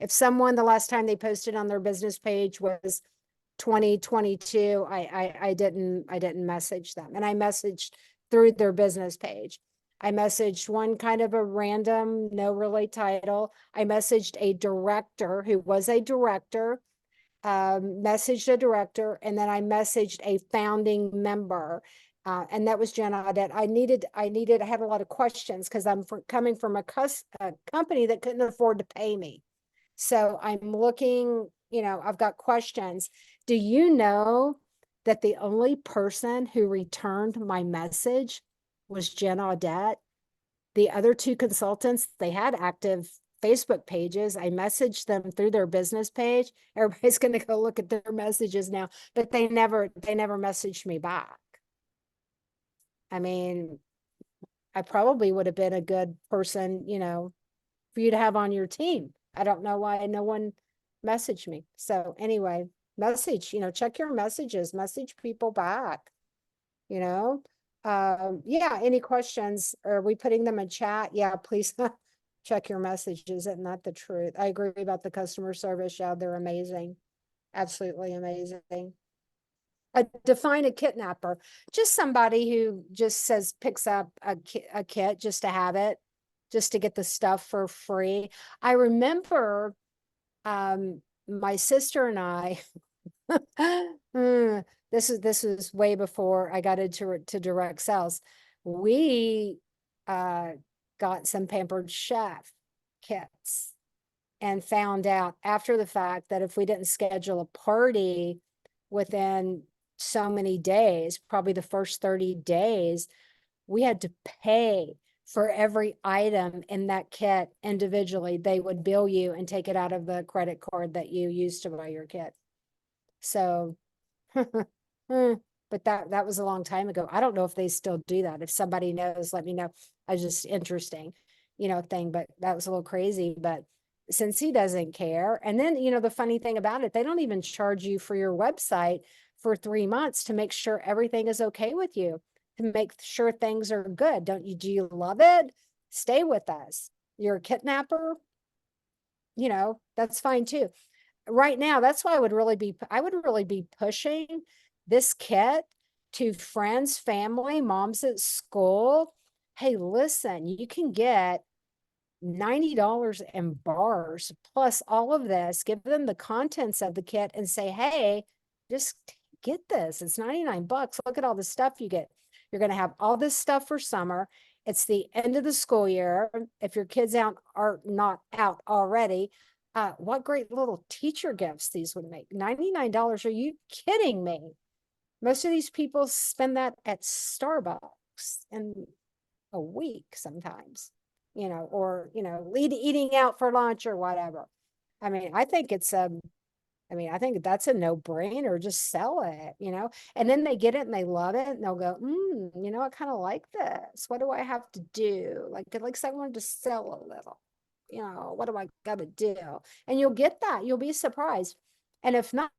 If someone, the last time they posted on their business page was 2022, I didn't message them. And I messaged through their business page. I messaged one kind of a random, no really title. I messaged a director who was a director, messaged a director, and then I messaged a founding member. And that was Jen Audette. I had a lot of questions because I'm coming from a company that couldn't afford to pay me. So I'm looking, I've got questions. Do you know that the only person who returned my message was Jen Audette? The other 2 consultants, they had active Facebook pages. I messaged them through their business page. Everybody's going to go look at their messages now, but they never messaged me back. I mean, I probably would have been a good person, for you to have on your team. I don't know why no one messaged me. So anyway, check your messages, message people back, yeah. Any questions? Are we putting them in chat? Yeah, please check your messages. Isn't that the truth? I agree about the customer service. Yeah, they're amazing. Absolutely amazing. Define a kidnapper. Just somebody who just picks up a kit just to have it, just to get the stuff for free. I remember my sister and I, this was way before I got into direct sales. We got some Pampered Chef kits and found out after the fact that if we didn't schedule a party within so many days, probably the first 30 days, we had to pay for every item in that kit individually. They would bill you and take it out of the credit card that you used to buy your kit. So But that was a long time ago. I don't know if they still do that. If somebody knows, let me know. I was just interesting, thing, but that was a little crazy. But since he doesn't care, and then, the funny thing about it, they don't even charge you for your website for 3 months to make sure everything is okay with you, to make sure things are good. Do you love it? Stay with us. You're a kidnapper, that's fine too. Right now, that's why I would really be pushing this kit to friends, family, moms at school. Hey, listen, you can get $90 in bars plus all of this. Give them the contents of the kit and say, hey, just get this. It's 99 bucks. Look at all the stuff you get. You're going to have all this stuff for summer. It's the end of the school year. If your kids are not out already, what great little teacher gifts these would make. $99. Are you kidding me? Most of these people spend that at Starbucks in a week sometimes, or, eating out for lunch or whatever. I mean, I think I think that's a no-brainer. Just sell it, and then they get it and they love it and they'll go, I kind of like this. What do I have to do? Like I wanted to sell a little, what do I got to do? And you'll get that. You'll be surprised. And if not,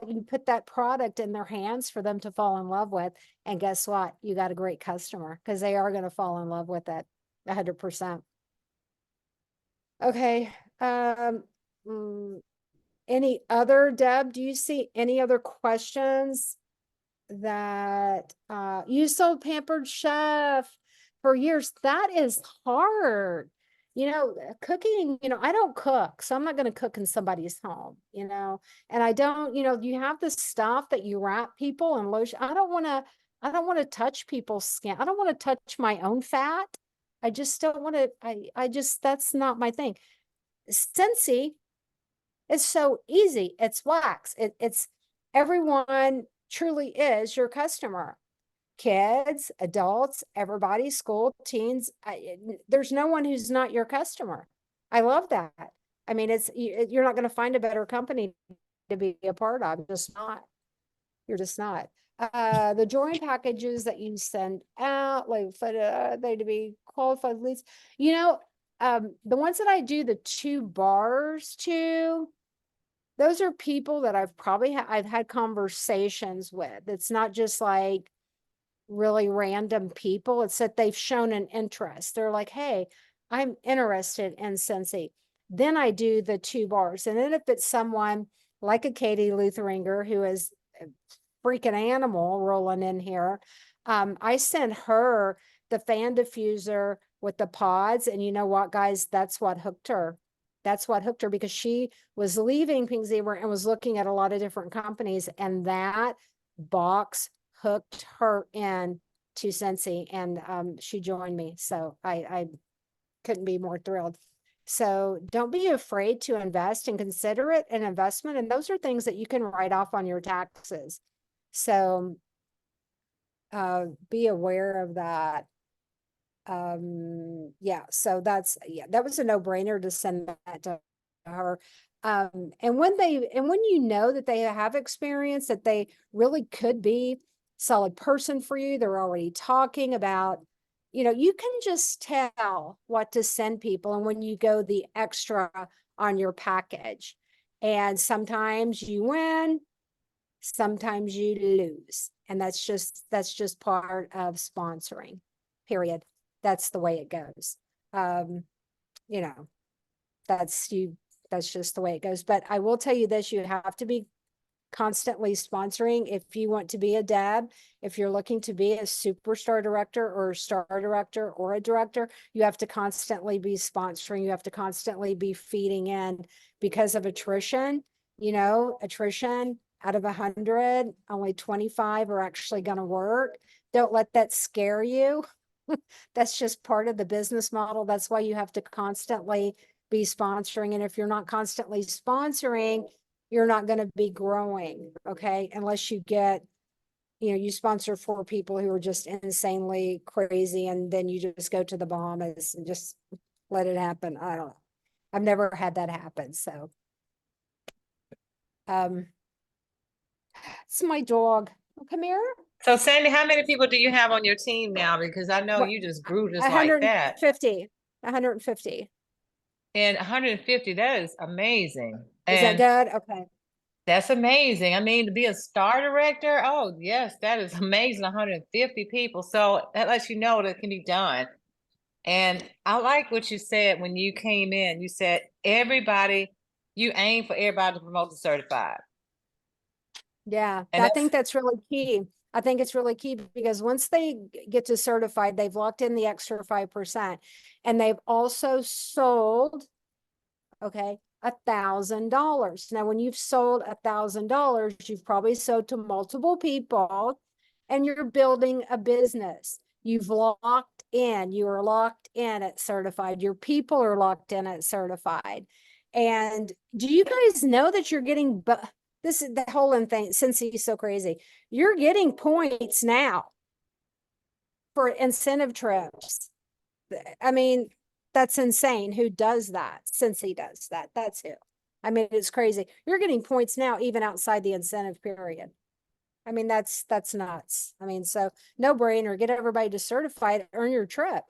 you put that product in their hands for them to fall in love with. And guess what? You got a great customer because they are going to fall in love with it 100%. Okay. Any other, Deb, do you see any other questions that you sold Pampered Chef for years? That is hard. Cooking, I don't cook, so I'm not going to cook in somebody's home, and I don't, you have this stuff that you wrap people in lotion. I don't want to touch people's skin. I don't want to touch my own fat. I just don't want to, I just, that's not my thing. Scentsy, it's so easy. It's wax. It's everyone truly is your customer. Kids, adults, everybody, school, teens. There's no one who's not your customer. I love that. I mean, you're not going to find a better company to be a part of. Just not. You're just not. The drawing packages that you send out, like for they to be qualified leads. The ones that I do the 2 bars to, those are people that I've had conversations with. It's not just like really random people. It's that they've shown an interest. They're like, hey, I'm interested in Scentsy. Then I do the 2 bars. And then if it's someone like a Katie Lutheringer, who is a freaking animal rolling in here, I send her the fan diffuser with the pods. And you know what, guys, that's what hooked her. That's what hooked her, because she was leaving Pink Zebra and was looking at a lot of different companies, and that box hooked her in to Scentsy, and she joined me. So I couldn't be more thrilled. So don't be afraid to invest and consider it an investment. And those are things that you can write off on your taxes. So be aware of that. Yeah, so that was a no-brainer to send that to her. And when you know that they have experience, that they really could be solid person for you, they're already talking about, you can just tell what to send people. And when you go the extra on your package, and sometimes you win, sometimes you lose. And that's just part of sponsoring, period. That's the way it goes. That's just the way it goes. But I will tell you this, you have to be constantly sponsoring. If you want to be a dad, if you're looking to be a superstar director or a star director or a director, you have to constantly be sponsoring. You have to constantly be feeding in, because of attrition. Attrition, out of 100, only 25 are actually going to work. Don't let that scare you. That's just part of the business model. That's why you have to constantly be sponsoring. And if you're not constantly sponsoring, you're not going to be growing. Okay. Unless you get, you sponsor 4 people who are just insanely crazy, and then you just go to the Bahamas and just let it happen. I don't know. I've never had that happen. So, It's my dog. Come here. So Sandy, how many people do you have on your team now? Because I know What- you just grew just like that. 150. 150. And 150, that is amazing. Is that And good? Okay. that's amazing. I mean, to be a star director, oh yes, that is amazing. 150 people. So that lets you know that it can be done. And I like what you said when you came in. You said you aim for everybody to promote to certified. Yeah, And I think that's really key. I think it's really key because once they get to certified, they've locked in the extra 5%, and they've also sold, okay, $1,000. Now, when you've sold $1,000, you've probably sold to multiple people, and you're building a business. You've locked in. You are locked in at certified. Your people are locked in at certified. And do you guys know that you're getting? This is the whole thing. 𝗏𝗏𝗏 is so crazy. You're getting points now for incentive trips. I mean, that's insane. Who does that? 𝗏𝗏𝗏 does that. That's who. I mean, it's crazy. You're getting points now, even outside the incentive period. I mean, that's nuts. I mean, so no brainer. Get everybody to certified, earn your trip.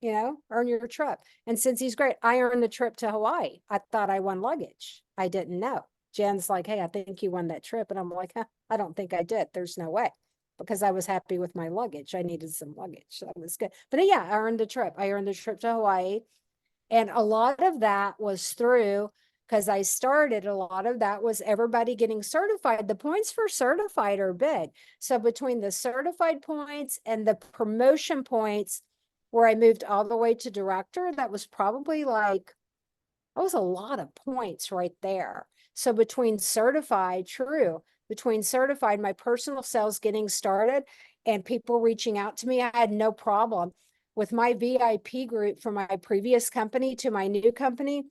You know, earn your trip. And 𝗏𝗏𝗏's great. I earned the trip to Hawaii. I thought I won luggage. I didn't know. Jen's like, hey, I think you won that trip. And I'm like, huh, I don't think I did. There's no way. Because I was happy with my luggage. I needed some luggage. That was good. But yeah, I earned the trip. I earned the trip to Hawaii. And a lot of that was through, because I started, a lot of that was everybody getting certified. The points for certified are big. So between the certified points and the promotion points, where I moved all the way to director, that was probably like, that was a lot of points right there. So between certified, my personal sales getting started and people reaching out to me, I had no problem with my VIP group from my previous company to my new company.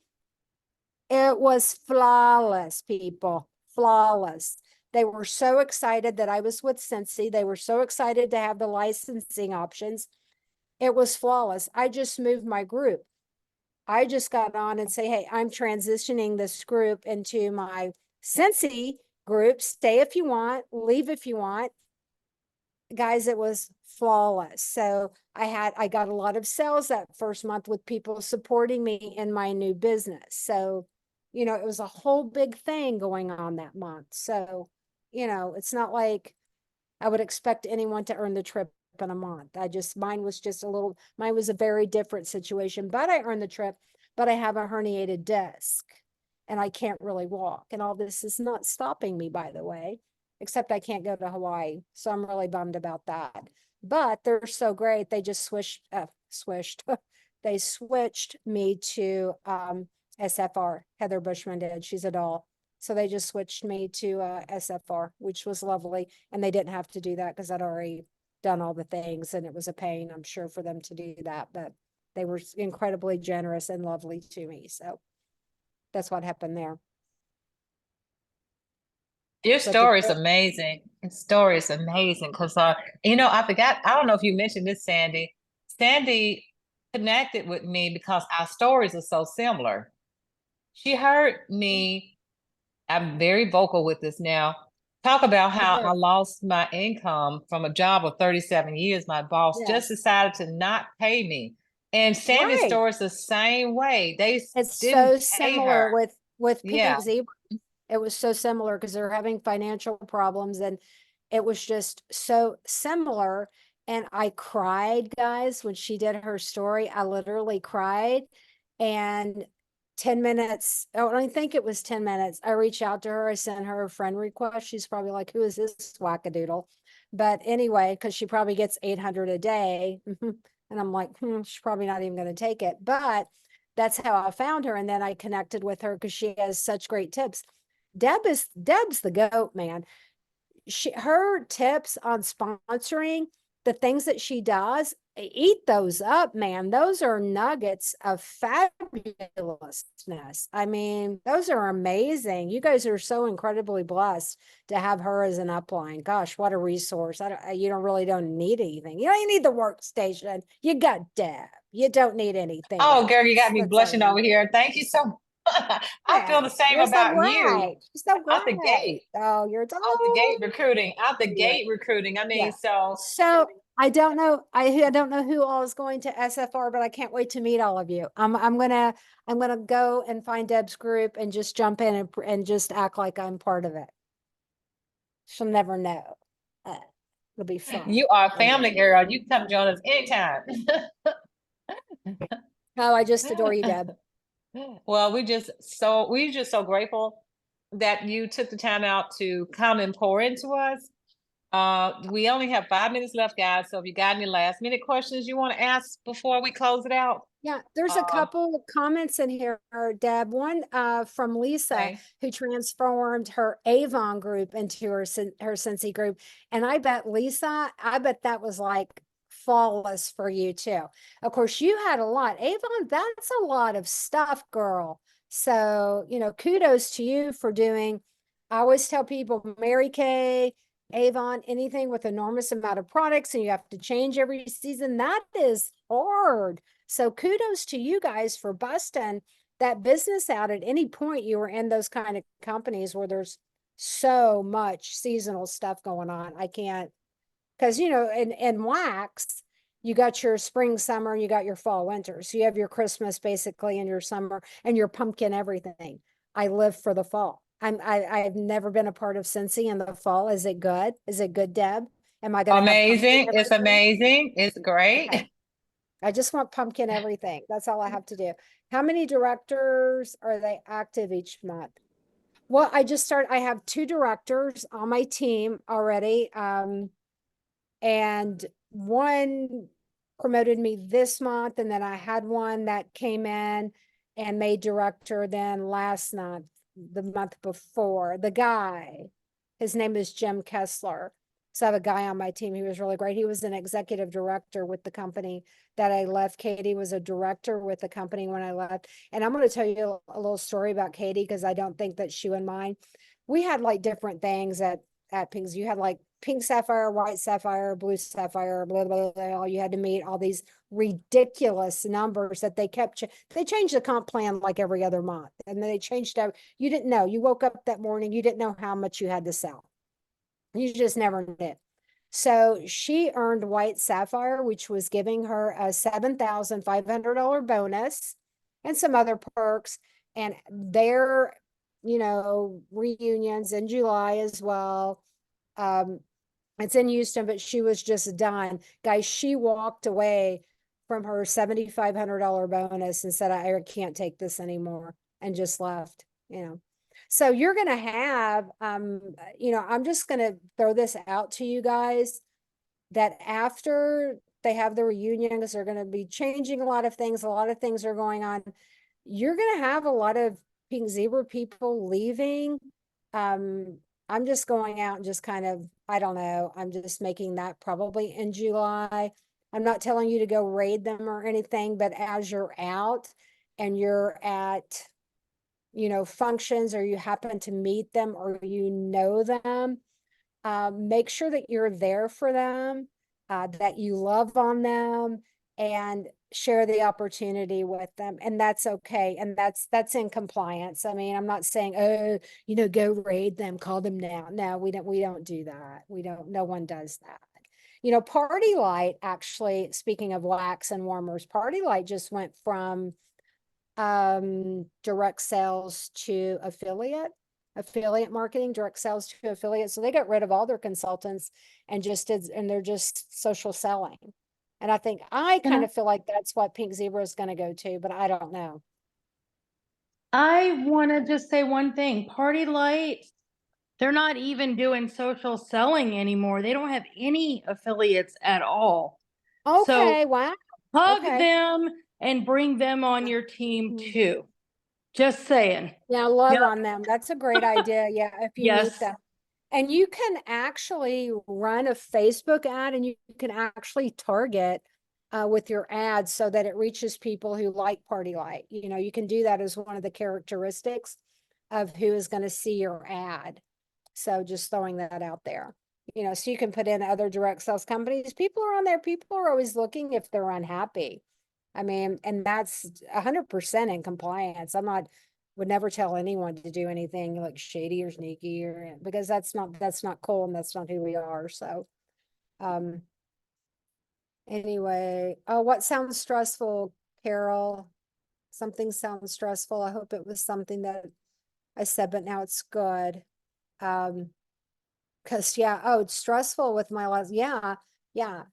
It was flawless, people, flawless. They were so excited that I was with 𝗏𝗏𝗏. They were so excited to have the licensing options. It was flawless. I just moved my group. I just got on and say, hey, I'm transitioning this group into my 𝗏𝗏𝗏 group. Stay if you want, leave if you want. Guys, it was flawless. So I got a lot of sales that first month with people supporting me in my new business. So, you know, it was a whole big thing going on that month. So, you know, it's not like I would expect anyone to earn the trip in a month. Mine was a very different situation, but I earned the trip, but I have a herniated disc and I can't really walk. And all this is not stopping me, by the way, except I can't go to Hawaii. So I'm really bummed about that. But they're so great. They just they switched me to SFR, Heather Bushman did. She's a doll. So they just switched me to SFR, which was lovely. And they didn't have to do that because I'd already done all the things, and it was a pain, I'm sure, for them to do that. But they were incredibly generous and lovely to me. So that's what happened there. Your story is amazing. Your story is amazing because, you know, I don't know if you mentioned this, Sandy. Sandy connected with me because our stories are so similar. She heard me, I'm very vocal with this now, talk about how I lost my income from a job of 37 years. My boss just decided to not pay me. And Sandy's story is the same way. It's so similar with Yeah. 𝗏𝗏𝗏. It was so similar because they're having financial problems, and it was just so similar. And I cried, guys, when she did her story. I literally cried. And 10 minutes, I think it was 10 minutes. I reached out to her. I sent her a friend request. She's probably like, who is this wackadoodle? But anyway, because she probably gets 800 a day. And I'm like, she's probably not even going to take it. But that's how I found her. And then I connected with her because she has such great tips. Deb's the goat, man. Her tips on sponsoring, the things that she does, eat those up, man. Those are nuggets of fabulousness. I mean, those are amazing. You guys are so incredibly blessed to have her as an upline. Gosh, what a resource. You don't need anything. You don't need the workstation. You got Deb. You don't need anything. Oh, else. girl, you got me That's blushing all. over here. Thank you so I feel the same You're so about you. great. You're so Out the great. gate. Oh, you're Out the gate adorable. recruiting. Out the Yeah. gate recruiting. I mean, Yeah. so So I don't know. I don't know who all is going to SFR, but I can't wait to meet all of you. I'm gonna go and find Deb's group and just jump in and just act like I'm part of it. She'll never know. It'll be fun. you are a family girl. You can come join us anytime. Oh, I just adore you, Deb. Well, we're just so grateful that you took the time out to come and pour into us. We only have 5 minutes left, guys. So if you got any last minute questions you want to ask before we close it out. Yeah, there's a couple of comments in here, Deb. One from Lisa, Okay. who transformed her Avon group into her Scentsy group. And I bet that was like flawless for you too. Of course, you had a lot. Avon, that's a lot of stuff, girl. So, kudos to you for doing. I always tell people, Mary Kay, Avon, anything with enormous amount of products and you have to change every season, that is hard. So kudos to you guys for busting that business out at any point you were in those kind of companies where there's so much seasonal stuff going on. I can't, because, in wax, you got your spring, summer, and you got your fall, winter. So you have your Christmas basically and your summer and your pumpkin, everything. I live for the fall. I've never been a part of Scentsy in the fall. Is it good? Is it good, Deb? Am I going to Amazing. It's amazing. It's great. Okay. I just want pumpkin everything. That's all I have to do. How many directors are they active each month? Well, I have 2 directors on my team already. And one promoted me this month, and then I had one that came in and made director then last month, the month before. The guy, his name is Jim Kessler. So I have a guy on my team. He was really great. He was an executive director with the company that I left. Katie was a director with the company when I left. And I'm going to tell you a little story about Katie, because I don't think that she would mind. We had like different things at Pink's. You had like pink sapphire, white sapphire, blue sapphire, blah, blah, blah. You had to meet all these ridiculous numbers that they kept. They changed the comp plan like every other month. And then they changed out. You didn't know. You woke up that morning, you didn't know how much you had to sell. You just never did. So she earned white sapphire, which was giving her a $7,500 bonus and some other perks. And their, reunions in July as well. It's in Houston, but she was just done. Guys, she walked away from her $7,500 bonus and said, I can't take this anymore, and just left, So you're going to have, I'm just going to throw this out to you guys, that after they have the reunion, because they're going to be changing a lot of things are going on. You're going to have a lot of Pink Zebra people leaving. I'm just going out and just kind of, I don't know, I'm just making that probably in July. I'm not telling you to go raid them or anything, but as you're out and you're at, functions, or you happen to meet them or them, make sure that you're there for them, that you love on them, and share the opportunity with them. And that's okay. And that's in compliance. I mean, I'm not saying, go raid them, call them now. No, we don't do that. No one does that. Party Light, actually, speaking of wax and warmers, Party Light just went from direct sales to affiliate marketing, direct sales to affiliate. So they got rid of all their consultants and they're just social selling. And I kind of feel like that's what Pink Zebra is going to go to, but I don't know. I want to just say one thing. Party Light, they're not even doing social selling anymore. They don't have any affiliates at all. Okay, So wow. hug them and bring them on your team too. Just saying. Yeah, love on them. That's a great idea. Yeah, if you meet them. And you can actually run a Facebook ad, and you can actually target with your ads so that it reaches people who like Party Light. You can do that as one of the characteristics of who is going to see your ad. So just throwing that out there. So you can put in other direct sales companies. People are on there. People are always looking if they're unhappy. I mean, and that's 100% in compliance. I'm not would never tell anyone to do anything like shady or sneaky or because that's not cool and that's not who we are. So anyway, oh, what sounds stressful, Carol? Something sounds stressful. I hope it was something that I said, but now it's good. Cause yeah, oh, it's stressful with my last, yeah. I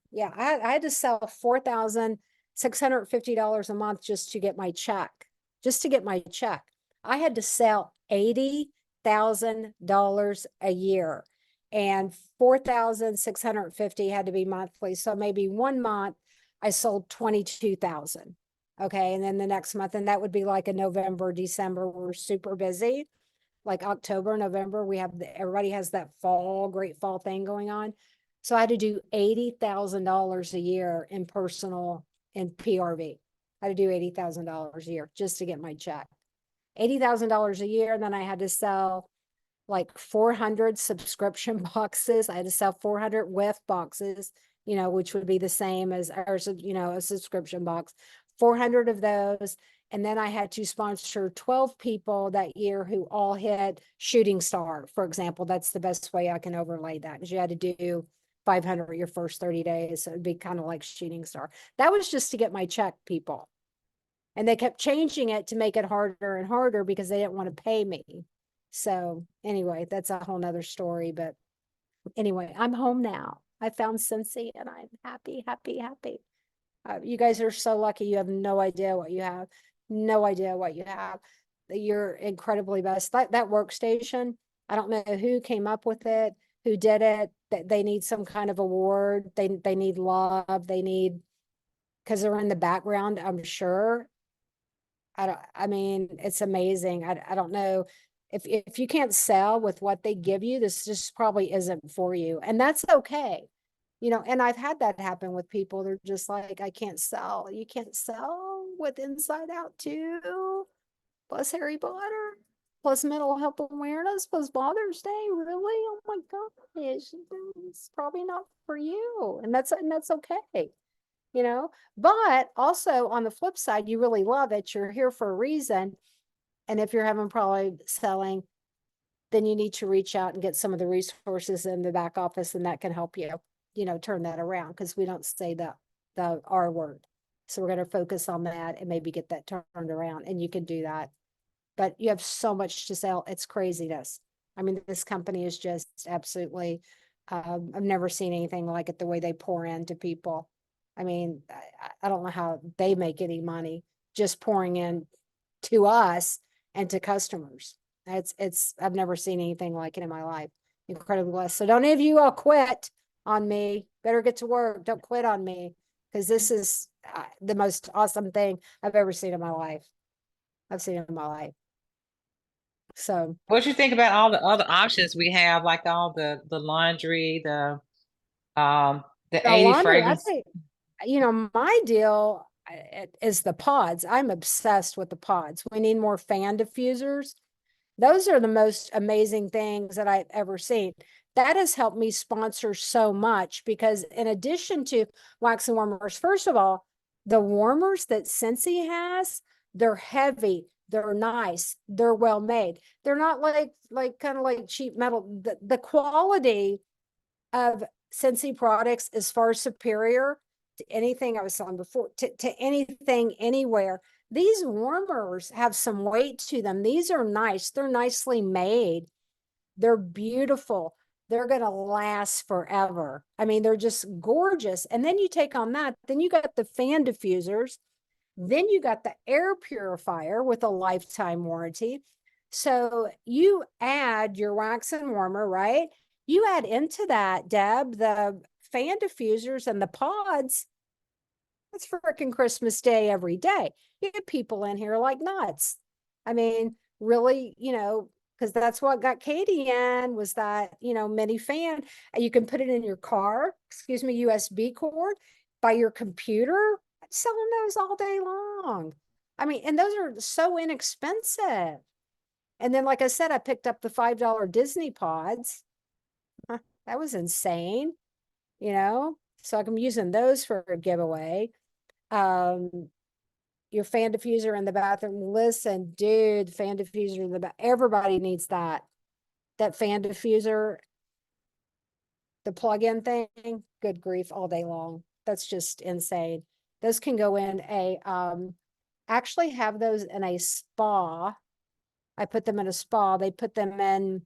had to sell $4,650 a month just to get my check, I had to sell $80,000 a year and 4,650 had to be monthly. So maybe 1 month I sold 22,000. Okay. And then the next month, and that would be like a November, December, we're super busy. Like October, November, everybody has that great fall thing going on. So I had to do $80,000 a year in personal and PRV. I had to do $80,000 a year just to get my check. $80,000 a year. And then I had to sell like 400 subscription boxes. I had to sell 400 WIF boxes, which would be the same as ours, a subscription box, 400 of those. And then I had to sponsor 12 people that year who all hit shooting star, for example. That's the best way I can overlay that, because you had to do 500 your first 30 days. So it'd be kind of like shooting star. That was just to get my check, people. And they kept changing it to make it harder and harder because they didn't want to pay me. So anyway, that's a whole nother story. But anyway, I'm home now. I found 𝗁𝘂 and I'm happy. You guys are so lucky. You have no idea what you have. You're incredibly best. That workstation, I don't know who came up with it, who did it. They need some kind of award. They need love. They need, because they're in the background, I'm sure. I mean, it's amazing. I don't know if you can't sell with what they give you, this just probably isn't for you. And that's okay. And I've had that happen with people. They're just like, I can't sell. You can't sell with Inside Out too, plus Harry Potter, plus mental health awareness, plus Father's Day. Really? Oh my gosh, it's probably not for you. And that's okay. But also on the flip side, you really love it. You're here for a reason. And if you're having problem selling, then you need to reach out and get some of the resources in the back office, and that can help you, turn that around, because we don't say the R word. So we're going to focus on that and maybe get that turned around, and you can do that. But you have so much to sell. It's craziness. I mean, this company is just absolutely, I've never seen anything like it, the way they pour into people. I mean, I don't know how they make any money just pouring in to us and to customers. I've never seen anything like it in my life. Incredibly blessed. So don't any of you all quit on me. Better get to work. Don't quit on me, because this is the most awesome thing I've ever seen in my life. So What you think about all the other options we have, like all the laundry, the 80 laundry, I fragrance? think, my deal is the pods. I'm obsessed with the pods. We need more fan diffusers. Those are the most amazing things that I've ever seen. That has helped me sponsor so much, because in addition to wax and warmers, first of all, the warmers that 𝗁𝘂 has, they're heavy, they're nice, they're well made. They're not like kind of like cheap metal. The quality of 𝗁𝘂 products is far superior to anything I was selling before, to anything anywhere. These warmers have some weight to them. These are nice. They're nicely made. They're beautiful. They're going to last forever. I mean, they're just gorgeous. And then you take on that, then you got the fan diffusers, then you got the air purifier with a lifetime warranty. So you add your wax and warmer, right? You add into that, Deb, the fan diffusers and the pods. It's freaking Christmas Day every day. You get people in here like nuts. I mean, really, because that's what got Katie in, was that, mini fan. You can put it in your car, USB cord, by your computer. I'm selling those all day long. I mean, and those are so inexpensive. And then, like I said, I picked up the $5 Disney pods. That was insane, so I'm using those for a giveaway. your fan diffuser in the bathroom. Listen, dude, fan diffuser in the bath. Everybody needs that. That fan diffuser, the plug-in thing, good grief, all day long. That's just insane. Those can go in a, actually have those in a spa. I put them in a spa. They put them in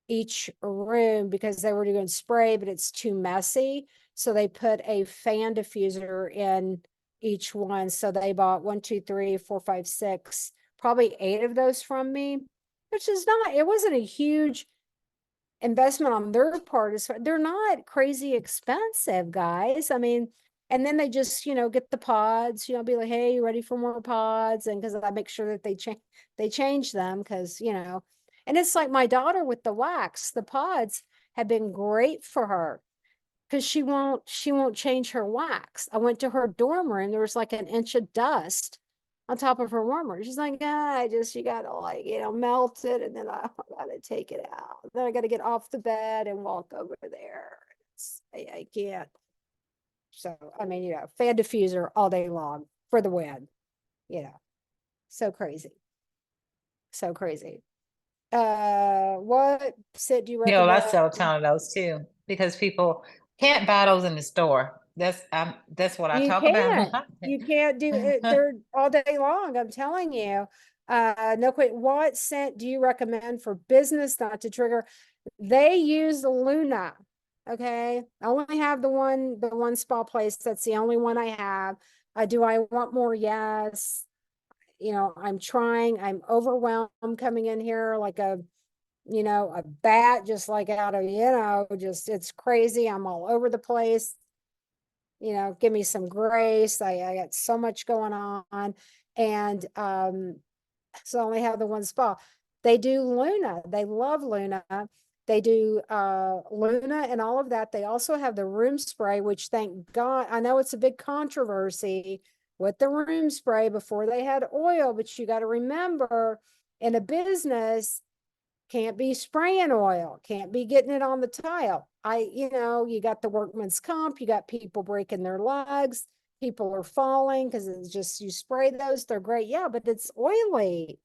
each room because they were doing spray, but it's too messy. So they put a fan diffuser in each one. So they bought 1, 2, 3, 4, 5, 6, probably 8 of those from me, which is not, it wasn't a huge investment on their part. They're not crazy expensive, guys. I mean, and then they just, get the pods, be like, hey, you ready for more pods? And because I make sure that they change them because, and it's like my daughter with the wax, the pods have been great for her because she won't change her wax. I went to her dorm room. There was like an inch of dust on top of her warmer. She's like, you gotta melt it. And then I gotta take it out. Then I gotta get off the bed and walk over there. I can't. So, I mean, fan diffuser all day long for the win, so crazy. So crazy. What scent do you recommend? I sell a ton of those too because people can't buy those in the store. That's what I talk about. You can't do it. They're all day long. I'm telling you. No quit. What scent do you recommend for business not to trigger? They use the Luna. Okay. I only have the one spa place. That's the only one I have. Do I want more? Yes. I'm trying. I'm overwhelmed coming in here like a bat, just like out of, just, it's crazy. I'm all over the place. Give me some grace. I got so much going on. And, so I only have the one spa. They do Luna. They love Luna. They do, Luna and all of that. They also have the room spray, which thank God, I know it's a big controversy with the room spray before they had oil, but you got to remember in a business, can't be spraying oil, can't be getting it on the tile. You got the workman's comp, you got people breaking their legs, people are falling because it's just, you spray those, they're great. Yeah, but it's oily.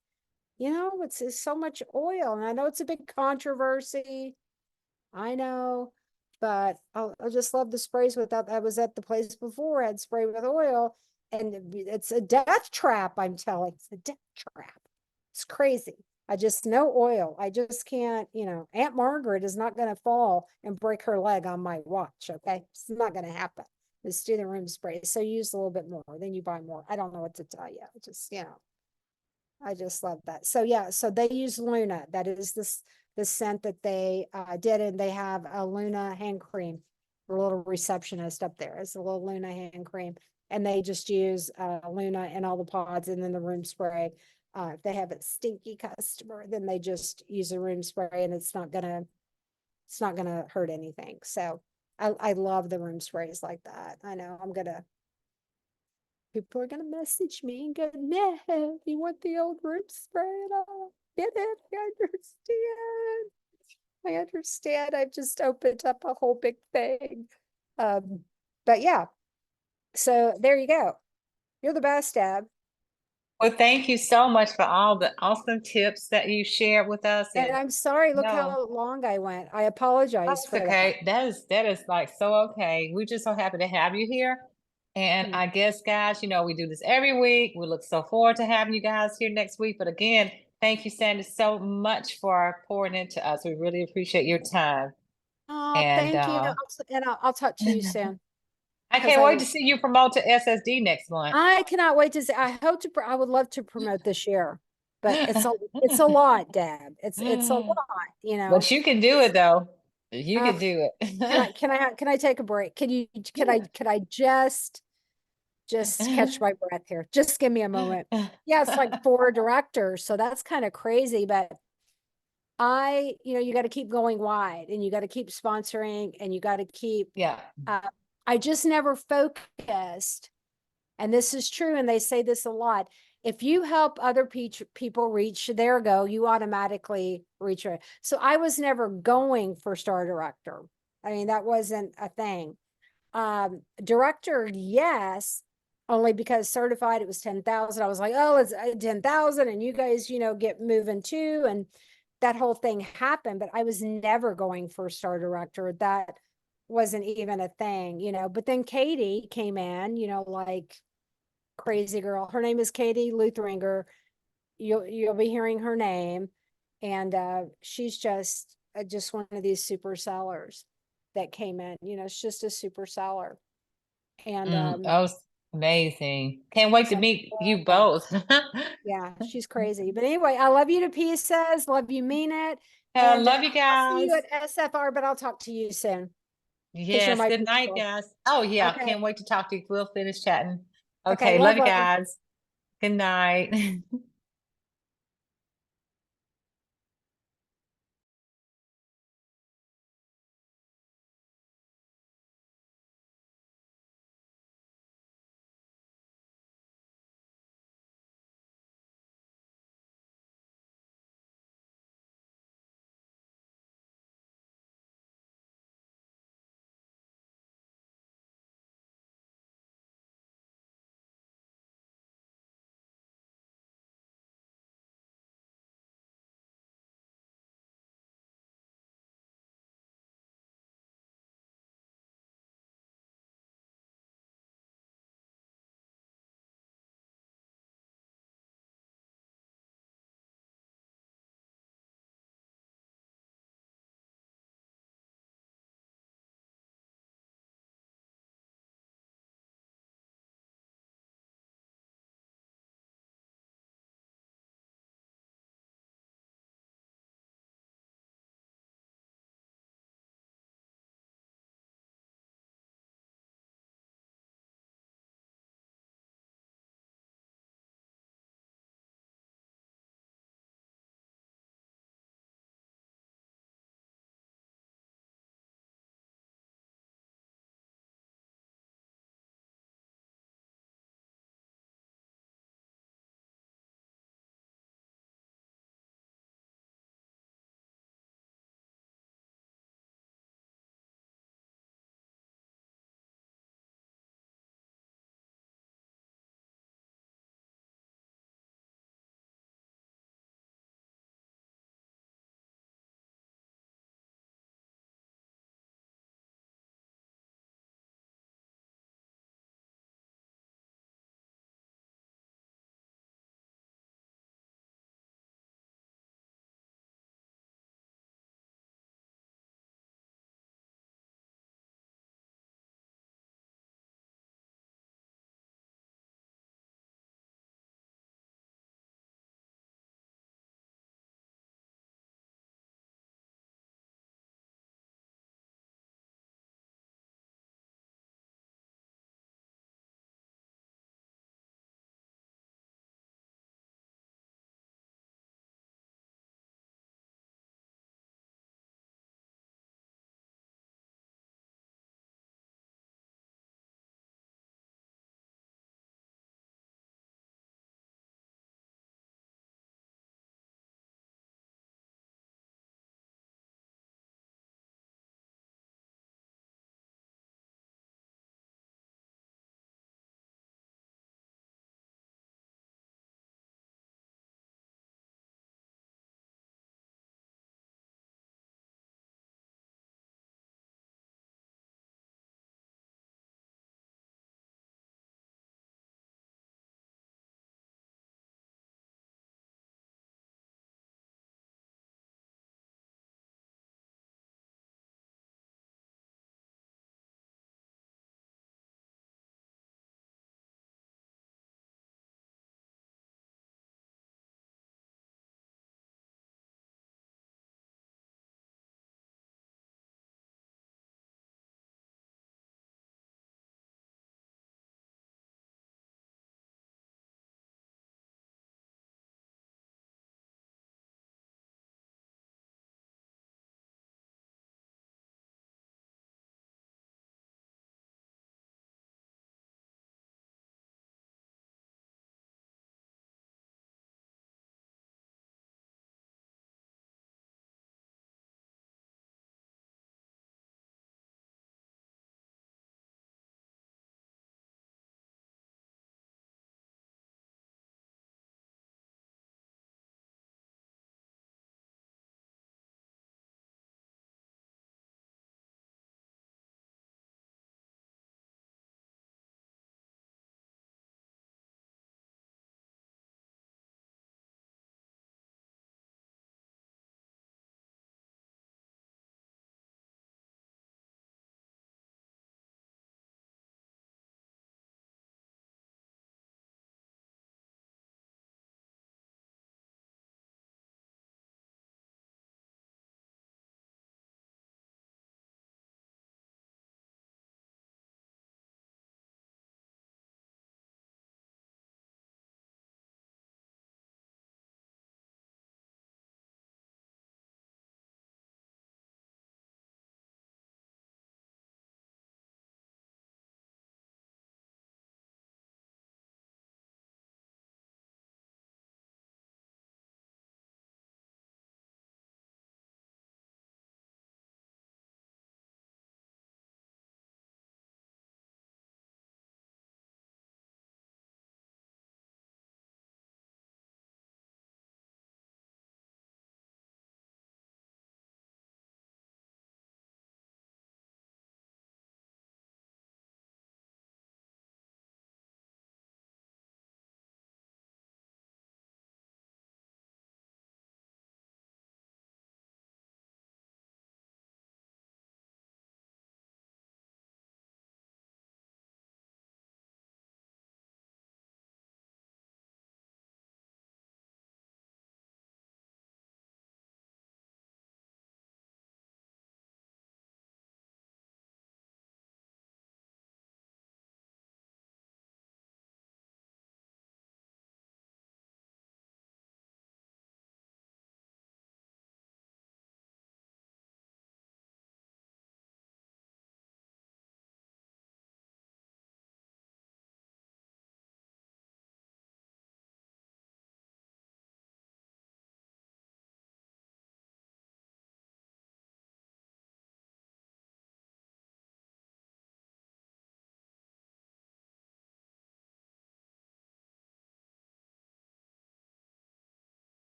It's so much oil. And I know it's a big controversy. I know, but I just love the sprays without, I was at the place before, I had spray with oil, and it's a death trap, I'm telling. It's a death trap. It's crazy. I just no oil. I just can't, Aunt Margaret is not going to fall and break her leg on my watch. Okay. It's not going to happen. Just do the room spray. So you use a little bit more, then you buy more. I don't know what to tell you. Just, I just love that. So yeah, so they use Luna. That is the scent that they did. And they have a Luna hand cream. A little receptionist up there. It's a little Luna hand cream. And they just use Luna and all the pods and then the room spray. If they have a stinky customer, then they just use a room spray and it's not gonna hurt anything. So I love the room sprays like that. I know people are gonna message me and go, no, you want the old room spray and all. Get it? I understand. I've just opened up a whole big thing. But yeah. So there you go. You're the best, Deb. Well, thank you so much for all the awesome tips that you shared with us. And I'm sorry, look how long I went. I apologize for okay. That is like so okay. We're just so happy to have you here. And I guess, guys, we do this every week. We look so forward to having you guys here next week. But again, thank you, Sandy, so much for pouring into us. We really appreciate your time. Oh, thank you. And I'll talk to you soon. I can't wait to see you promote to SSD next month. I cannot wait to see. I would love to promote this year, but it's a lot, Deb. It's a lot, But you can do it though. You can do it. Can I take a break? Can I just catch my breath here? Just give me a moment. Yeah, it's like 4 directors, so that's kind of crazy, but you got to keep going wide and you got to keep sponsoring and you got to keep, I just never focused. And this is true. And they say this a lot. If you help other people reach their goal, you automatically reach it. So I was never going for star director. I mean, that wasn't a thing. Director, yes. only because certified it was 10,000. I was like, oh, it's 10,000 and you guys, get moving too. And that whole thing happened, but I was never going for star director. That wasn't even a thing, but then Katie came in, like crazy girl. Her name is Katie Luthringer. You'll be hearing her name. And she's just one of these super sellers that came in, it's just a super seller. And that was amazing. Can't wait to meet you both. yeah, she's crazy. But anyway, I love you to pieces. Love you, mean it. I love you I'll see guys. you at SFR, but I'll talk to you soon. Yes, my good night, people. guys. Oh yeah, Okay. can't wait to talk to you. We'll finish chatting. Okay, Okay, love you love. guys. Good night.